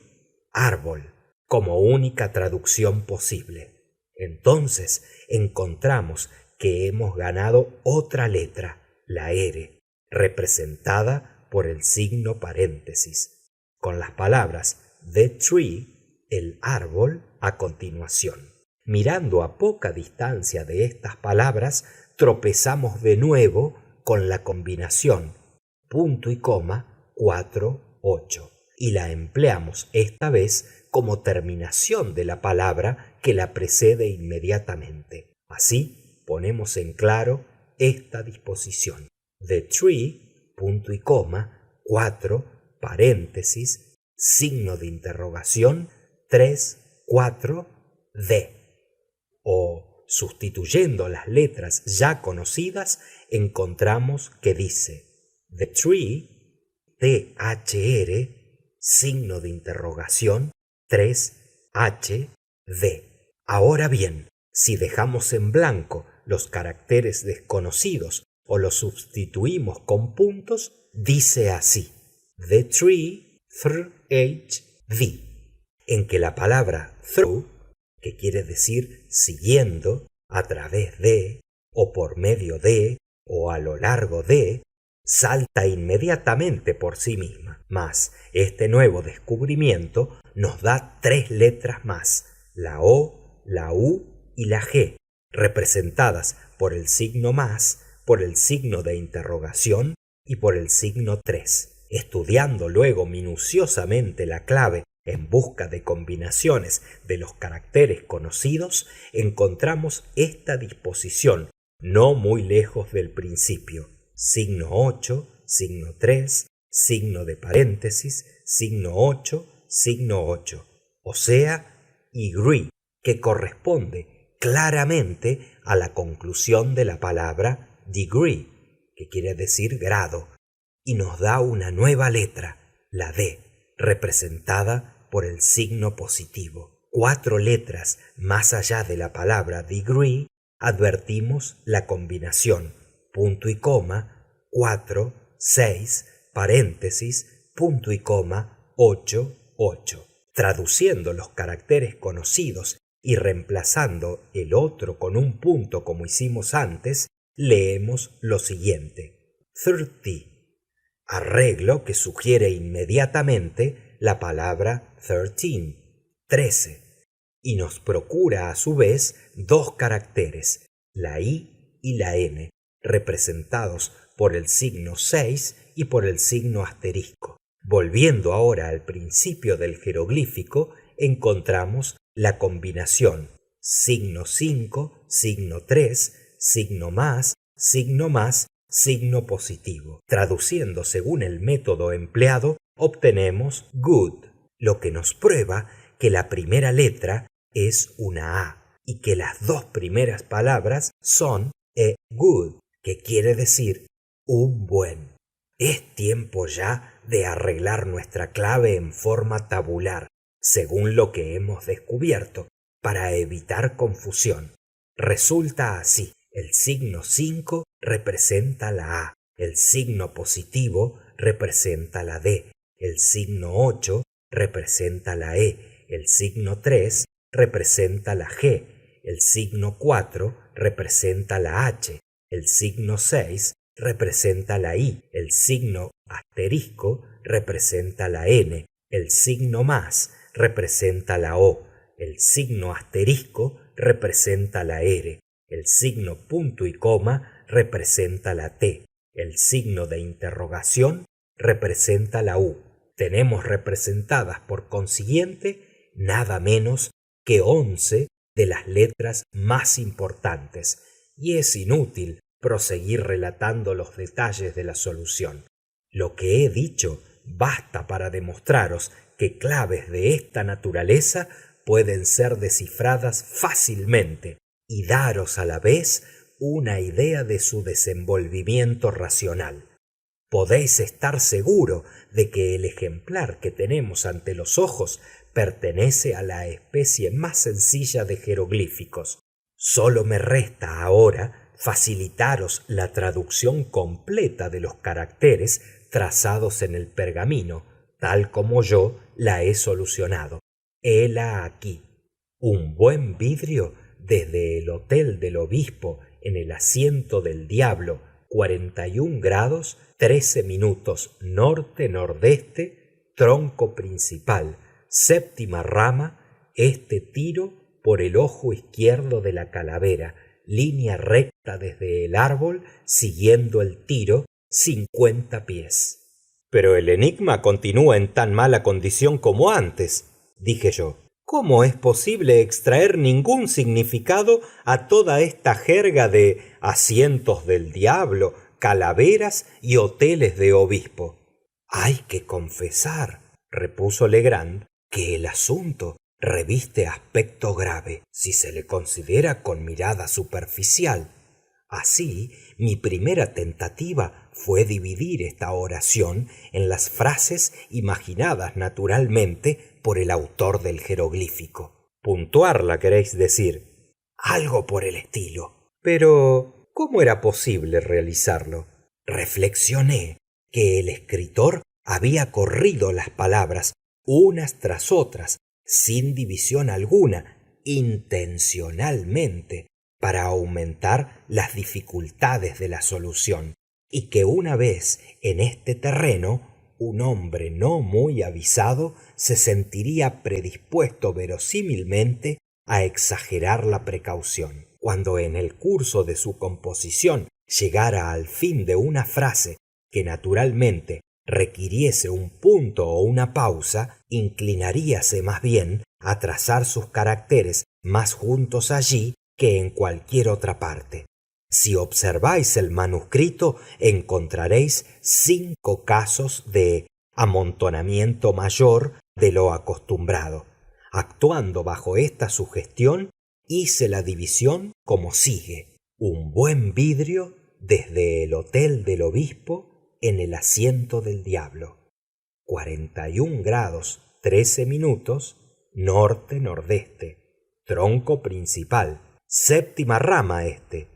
árbol, como única traducción posible. Entonces encontramos que hemos ganado otra letra, la R, representada por el signo paréntesis, con las palabras the tree, el árbol, a continuación. Mirando a poca distancia de estas palabras, tropezamos de nuevo con la combinación punto y coma 4, 8 y la empleamos esta vez como terminación de la palabra que la precede inmediatamente. Así ponemos en claro esta disposición. The tree, punto y coma, 4, paréntesis, signo de interrogación, 3, 4, de. O, sustituyendo las letras ya conocidas, encontramos que dice The tree, THR, signo de interrogación, 3, de. Ahora bien, si dejamos en blanco los caracteres desconocidos o los sustituimos con puntos, dice así: The tree, the, en que la palabra through, que quiere decir siguiendo, a través de, o por medio de, o a lo largo de, salta inmediatamente por sí misma. Mas este nuevo descubrimiento nos da 3 letras más, la O, la U y la G, representadas por el signo más, por el signo de interrogación y por el signo 3. Estudiando luego minuciosamente la clave en busca de combinaciones de los caracteres conocidos, encontramos esta disposición no muy lejos del principio. Signo 8, signo 3, signo de paréntesis, signo 8, signo 8. O sea, degree, que corresponde claramente a la conclusión de la palabra degree, que quiere decir grado, y nos da una nueva letra, la D, representada por el signo positivo. 4 letras más allá de la palabra degree, advertimos la combinación punto y coma 4, 6, paréntesis, punto y coma 8, 8. Traduciendo los caracteres conocidos y reemplazando el otro con un punto como hicimos antes, leemos lo siguiente: 30. Arreglo que sugiere inmediatamente la palabra 13, y nos procura a su vez 2 caracteres, la I y la N, representados por el signo 6 y por el signo asterisco. Volviendo ahora al principio del jeroglífico, encontramos la combinación signo 5, signo 3, signo más, signo positivo. Traduciendo según el método empleado, obtenemos good, lo que nos prueba que la primera letra es una A y que las 2 primeras palabras son a good, que quiere decir un buen. Es tiempo ya de arreglar nuestra clave en forma tabular, según lo que hemos descubierto, para evitar confusión. Resulta así: el signo 5 representa la A, el signo positivo representa la D, el signo 8 representa la E, el signo 3 representa la G, el signo 4 representa la H, el signo 6 representa la I, el signo asterisco representa la N, el signo más representa la O, el signo asterisco representa la R, el signo punto y coma representa la T, el signo de interrogación representa la U. Tenemos representadas por consiguiente nada menos que 11 de las letras más importantes, y es inútil proseguir relatando los detalles de la solución. Lo que he dicho basta para demostraros que claves de esta naturaleza pueden ser descifradas fácilmente y daros a la vez una idea de su desenvolvimiento racional. Podéis estar seguro de que el ejemplar que tenemos ante los ojos pertenece a la especie más sencilla de jeroglíficos. Solo me resta ahora facilitaros la traducción completa de los caracteres trazados en el pergamino, tal como yo la he solucionado. Hela aquí. Un buen vidrio desde el Hotel del Obispo en el Asiento del Diablo, 41 grados 13 minutos norte-nordeste, tronco principal, séptima rama, este tiro por el ojo izquierdo de la calavera, línea recta desde el árbol, siguiendo el tiro, 50 pies. Pero el enigma continúa en tan mala condición como antes, dije yo. ¿Cómo es posible extraer ningún significado a toda esta jerga de asientos del diablo, calaveras y hoteles de obispo? Hay que confesar, repuso Legrand, que el asunto reviste aspecto grave si se le considera con mirada superficial. Así, mi primera tentativa fue dividir esta oración en las frases imaginadas naturalmente por el autor del jeroglífico. Puntuarla, queréis decir. Algo por el estilo. Pero, ¿cómo era posible realizarlo? Reflexioné que el escritor había corrido las palabras unas tras otras, sin división alguna, intencionalmente, para aumentar las dificultades de la solución, y que una vez en este terreno, un hombre no muy avisado se sentiría predispuesto verosímilmente a exagerar la precaución. Cuando en el curso de su composición llegara al fin de una frase que naturalmente requiriese un punto o una pausa, inclinaríase más bien a trazar sus caracteres más juntos allí que en cualquier otra parte. Si observáis el manuscrito, encontraréis 5 casos de amontonamiento mayor de lo acostumbrado. Actuando bajo esta sugestión, hice la división como sigue: un buen vidrio desde el Hotel del Obispo en el Asiento del Diablo, 41 grados 13 minutos norte-nordeste, tronco principal, séptima rama este,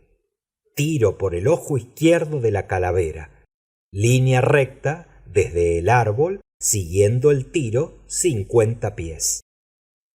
tiro por el ojo izquierdo de la calavera, línea recta desde el árbol, siguiendo el tiro, 50 pies.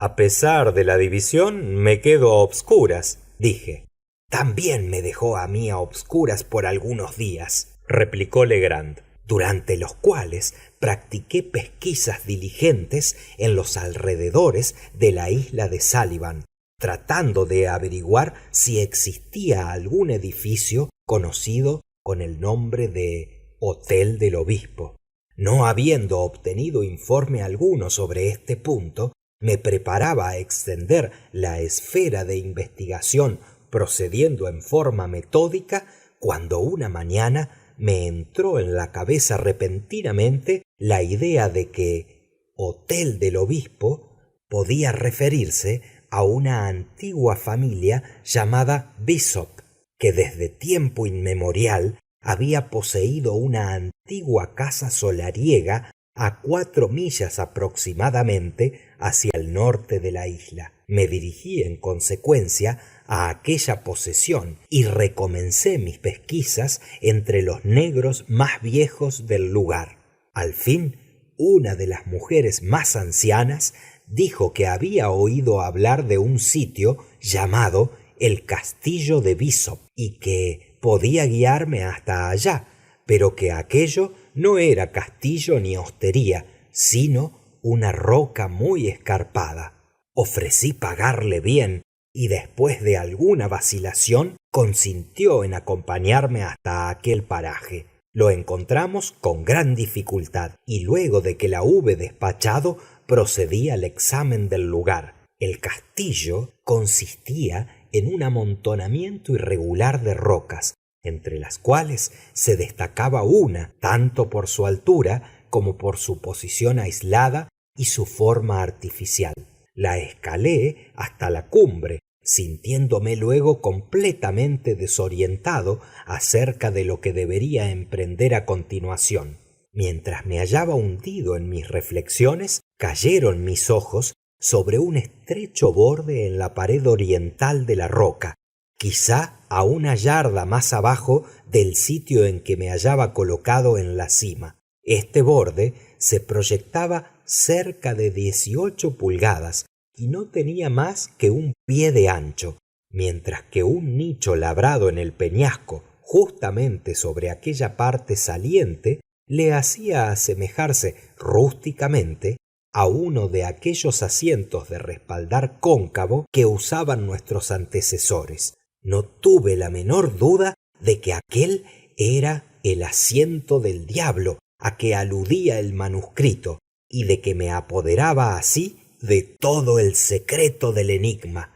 A pesar de la división, me quedo a obscuras, dije. También me dejó a mí a obscuras por algunos días, replicó Legrand, durante los cuales practiqué pesquisas diligentes en los alrededores de la isla de Sullivan, tratando de averiguar si existía algún edificio conocido con el nombre de Hotel del Obispo. No habiendo obtenido informe alguno sobre este punto, me preparaba a extender la esfera de investigación procediendo en forma metódica, cuando una mañana me entró en la cabeza repentinamente la idea de que Hotel del Obispo podía referirse a una antigua familia llamada Bishop, que desde tiempo inmemorial había poseído una antigua casa solariega a 4 millas aproximadamente hacia el norte de la isla. Me dirigí en consecuencia a aquella posesión y recomencé mis pesquisas entre los negros más viejos del lugar. Al fin, una de las mujeres más ancianas dijo que había oído hablar de un sitio llamado el Castillo de Bishop y que podía guiarme hasta allá, pero que aquello no era castillo ni hostería, sino una roca muy escarpada. Ofrecí pagarle bien y después de alguna vacilación consintió en acompañarme hasta aquel paraje. Lo encontramos con gran dificultad y luego de que la hube despachado procedí al examen del lugar. El castillo consistía en un amontonamiento irregular de rocas, entre las cuales se destacaba una, tanto por su altura, como por su posición aislada y su forma artificial. La escalé hasta la cumbre, sintiéndome luego completamente desorientado acerca de lo que debería emprender a continuación. Mientras me hallaba hundido en mis reflexiones, cayeron mis ojos sobre un estrecho borde en la pared oriental de la roca, quizá a una yarda más abajo del sitio en que me hallaba colocado en la cima. Este borde se proyectaba cerca de 18 pulgadas y no tenía más que un pie de ancho, mientras que un nicho labrado en el peñasco, justamente sobre aquella parte saliente, le hacía asemejarse rústicamente a uno de aquellos asientos de respaldar cóncavo que usaban nuestros antecesores. No tuve la menor duda de que aquel era el asiento del diablo a que aludía el manuscrito, y de que me apoderaba así de todo el secreto del enigma.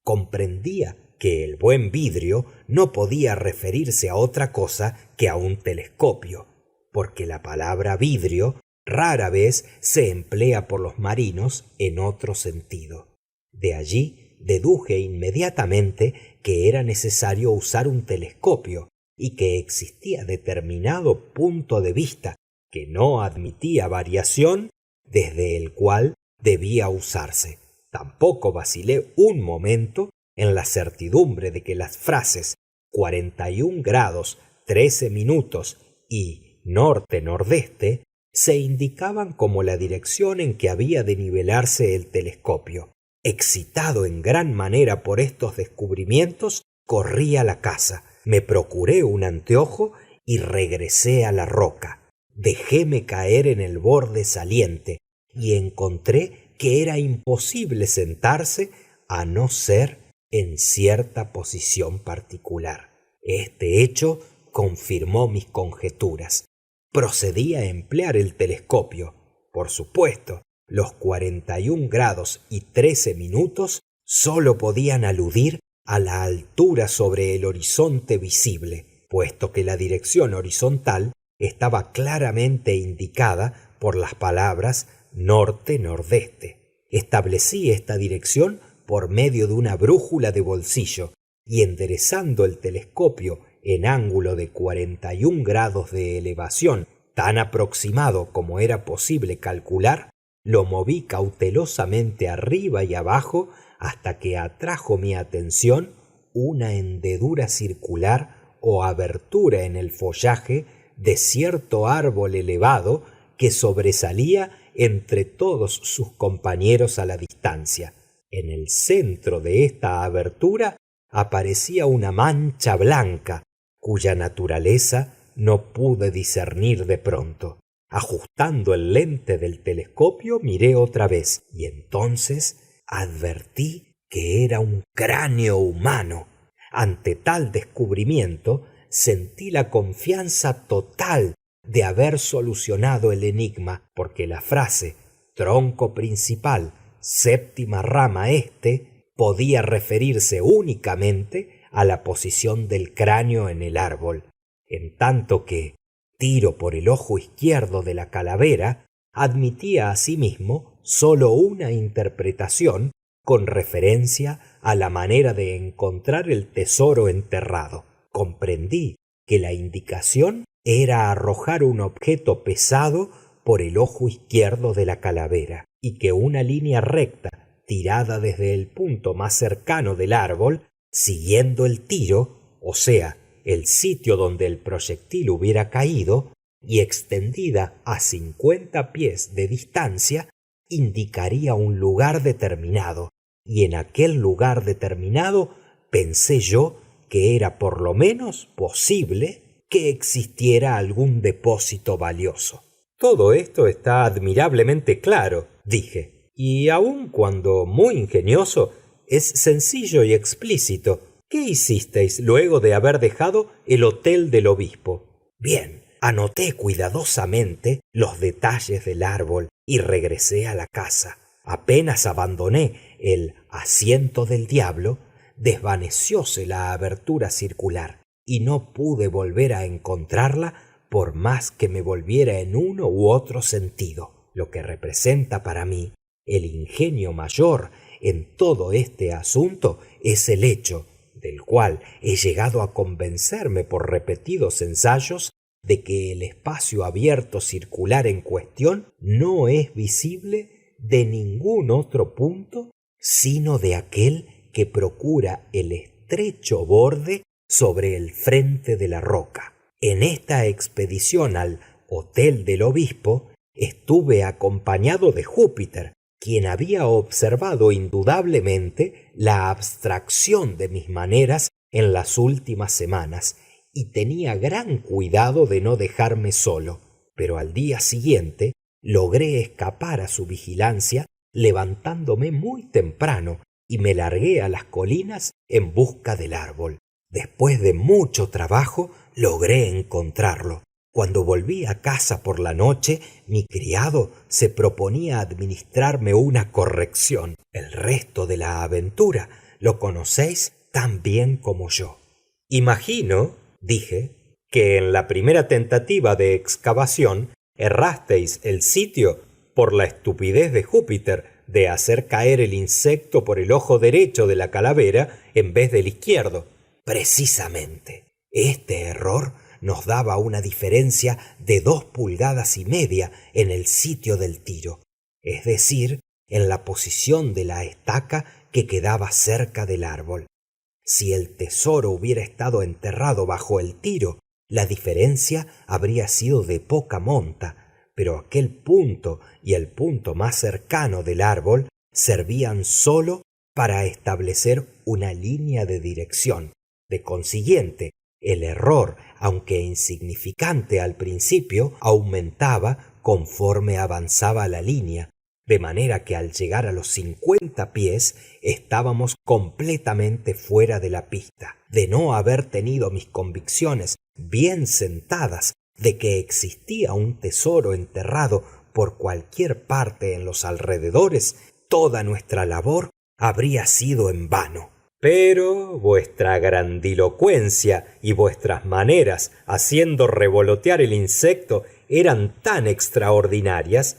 Comprendía que el buen vidrio no podía referirse a otra cosa que a un telescopio, porque la palabra vidrio rara vez se emplea por los marinos en otro sentido. De allí deduje inmediatamente que era necesario usar un telescopio y que existía determinado punto de vista que no admitía variación desde el cual debía usarse. Tampoco vacilé un momento en la certidumbre de que las frases 41 grados 13 minutos y norte-nordeste se indicaban como la dirección en que había de nivelarse el telescopio. Excitado en gran manera por estos descubrimientos, corrí a la casa, me procuré un anteojo y regresé a la roca. Dejéme caer en el borde saliente y encontré que era imposible sentarse a no ser en cierta posición particular. Este hecho confirmó mis conjeturas. Procedí a emplear el telescopio. Por supuesto, los 41 grados y 13 minutos sólo podían aludir a la altura sobre el horizonte visible, puesto que la dirección horizontal estaba claramente indicada por las palabras norte-nordeste. Establecí esta dirección por medio de una brújula de bolsillo y, enderezando el telescopio en ángulo de 41 grados de elevación, tan aproximado como era posible calcular, lo moví cautelosamente arriba y abajo hasta que atrajo mi atención una hendedura circular o abertura en el follaje de cierto árbol elevado que sobresalía entre todos sus compañeros a la distancia. En el centro de esta abertura aparecía una mancha blanca, cuya naturaleza no pude discernir de pronto. Ajustando el lente del telescopio, miré otra vez y entonces advertí que era un cráneo humano. Ante tal descubrimiento, sentí la confianza total de haber solucionado el enigma, porque la frase tronco principal, séptima rama este, podía referirse únicamente a la posición del cráneo en el árbol, en tanto que tiro por el ojo izquierdo de la calavera admitía asimismo sólo una interpretación con referencia a la manera de encontrar el tesoro enterrado. Comprendí que la indicación era arrojar un objeto pesado por el ojo izquierdo de la calavera, y que una línea recta tirada desde el punto más cercano del árbol, siguiendo el tiro, o sea, el sitio donde el proyectil hubiera caído, y extendida a 50 pies de distancia, indicaría un lugar determinado, y en aquel lugar determinado pensé yo que era por lo menos posible que existiera algún depósito valioso. Todo esto está admirablemente claro, dije, y aun cuando muy ingenioso, es sencillo y explícito. ¿Qué hicisteis luego de haber dejado el hotel del obispo? Bien, anoté cuidadosamente los detalles del árbol y regresé a la casa. Apenas abandoné el asiento del diablo, desvanecióse la abertura circular y no pude volver a encontrarla por más que me volviera en uno u otro sentido. Lo que representa para mí el ingenio mayor en todo este asunto es el hecho, del cual he llegado a convencerme por repetidos ensayos, de que el espacio abierto circular en cuestión no es visible de ningún otro punto sino de aquel que procura el estrecho borde sobre el frente de la roca. En esta expedición al Hotel del Obispo estuve acompañado de Júpiter, quien había observado indudablemente la abstracción de mis maneras en las últimas semanas y tenía gran cuidado de no dejarme solo. Pero al día siguiente logré escapar a su vigilancia levantándome muy temprano y me largué a las colinas en busca del árbol. Después de mucho trabajo logré encontrarlo. Cuando volví a casa por la noche, mi criado se proponía administrarme una corrección. El resto de la aventura lo conocéis tan bien como yo. Imagino, dije, que en la primera tentativa de excavación errasteis el sitio por la estupidez de Júpiter de hacer caer el insecto por el ojo derecho de la calavera en vez del izquierdo. Precisamente, este error nos daba una diferencia de 2,5 pulgadas en el sitio del tiro, es decir, en la posición de la estaca que quedaba cerca del árbol. Si el tesoro hubiera estado enterrado bajo el tiro, la diferencia habría sido de poca monta, pero aquel punto y el punto más cercano del árbol servían sólo para establecer una línea de dirección. De consiguiente, el error, aunque insignificante al principio, aumentaba conforme avanzaba la línea, de manera que al llegar a los 50 pies estábamos completamente fuera de la pista. De no haber tenido mis convicciones bien sentadas de que existía un tesoro enterrado por cualquier parte en los alrededores, toda nuestra labor habría sido en vano. Pero vuestra grandilocuencia y vuestras maneras haciendo revolotear el insecto eran tan extraordinarias.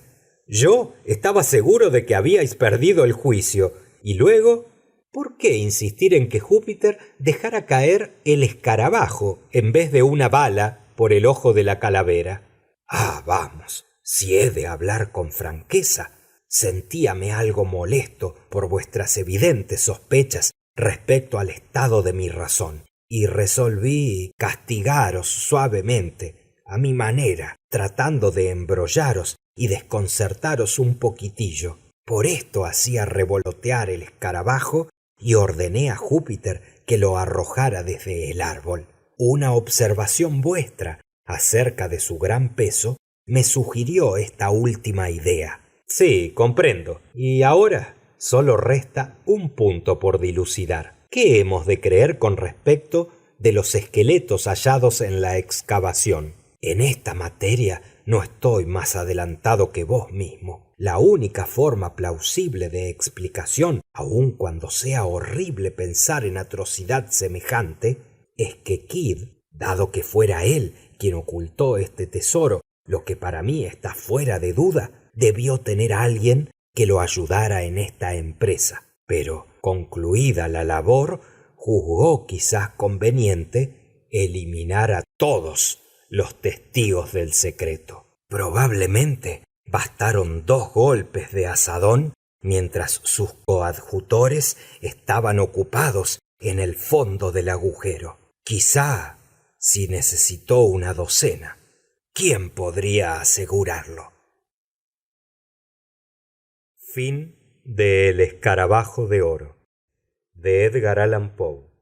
Yo estaba seguro de que habíais perdido el juicio. Y luego, ¿por qué insistir en que Júpiter dejara caer el escarabajo en vez de una bala por el ojo de la calavera? Ah, vamos, si he de hablar con franqueza, sentíame algo molesto por vuestras evidentes sospechas respecto al estado de mi razón, y resolví castigaros suavemente, a mi manera, tratando de embrollaros y desconcertaros un poquitillo. Por esto hacía revolotear el escarabajo y ordené a Júpiter que lo arrojara desde el árbol. Una observación vuestra acerca de su gran peso me sugirió esta última idea. Sí, comprendo. Y ahora solo resta un punto por dilucidar. ¿Qué hemos de creer con respecto de los esqueletos hallados en la excavación? En esta materia no estoy más adelantado que vos mismo. La única forma plausible de explicación, aun cuando sea horrible pensar en atrocidad semejante, es que Kidd, dado que fuera él quien ocultó este tesoro, lo que para mí está fuera de duda, debió tener a alguien que lo ayudara en esta empresa. Pero, concluida la labor, juzgó quizás conveniente eliminar a todos los testigos del secreto. Probablemente bastaron 2 golpes de azadón mientras sus coadjutores estaban ocupados en el fondo del agujero. Quizá si necesitó una docena. ¿Quién podría asegurarlo? Fin de El escarabajo de oro, de Edgar Allan Poe.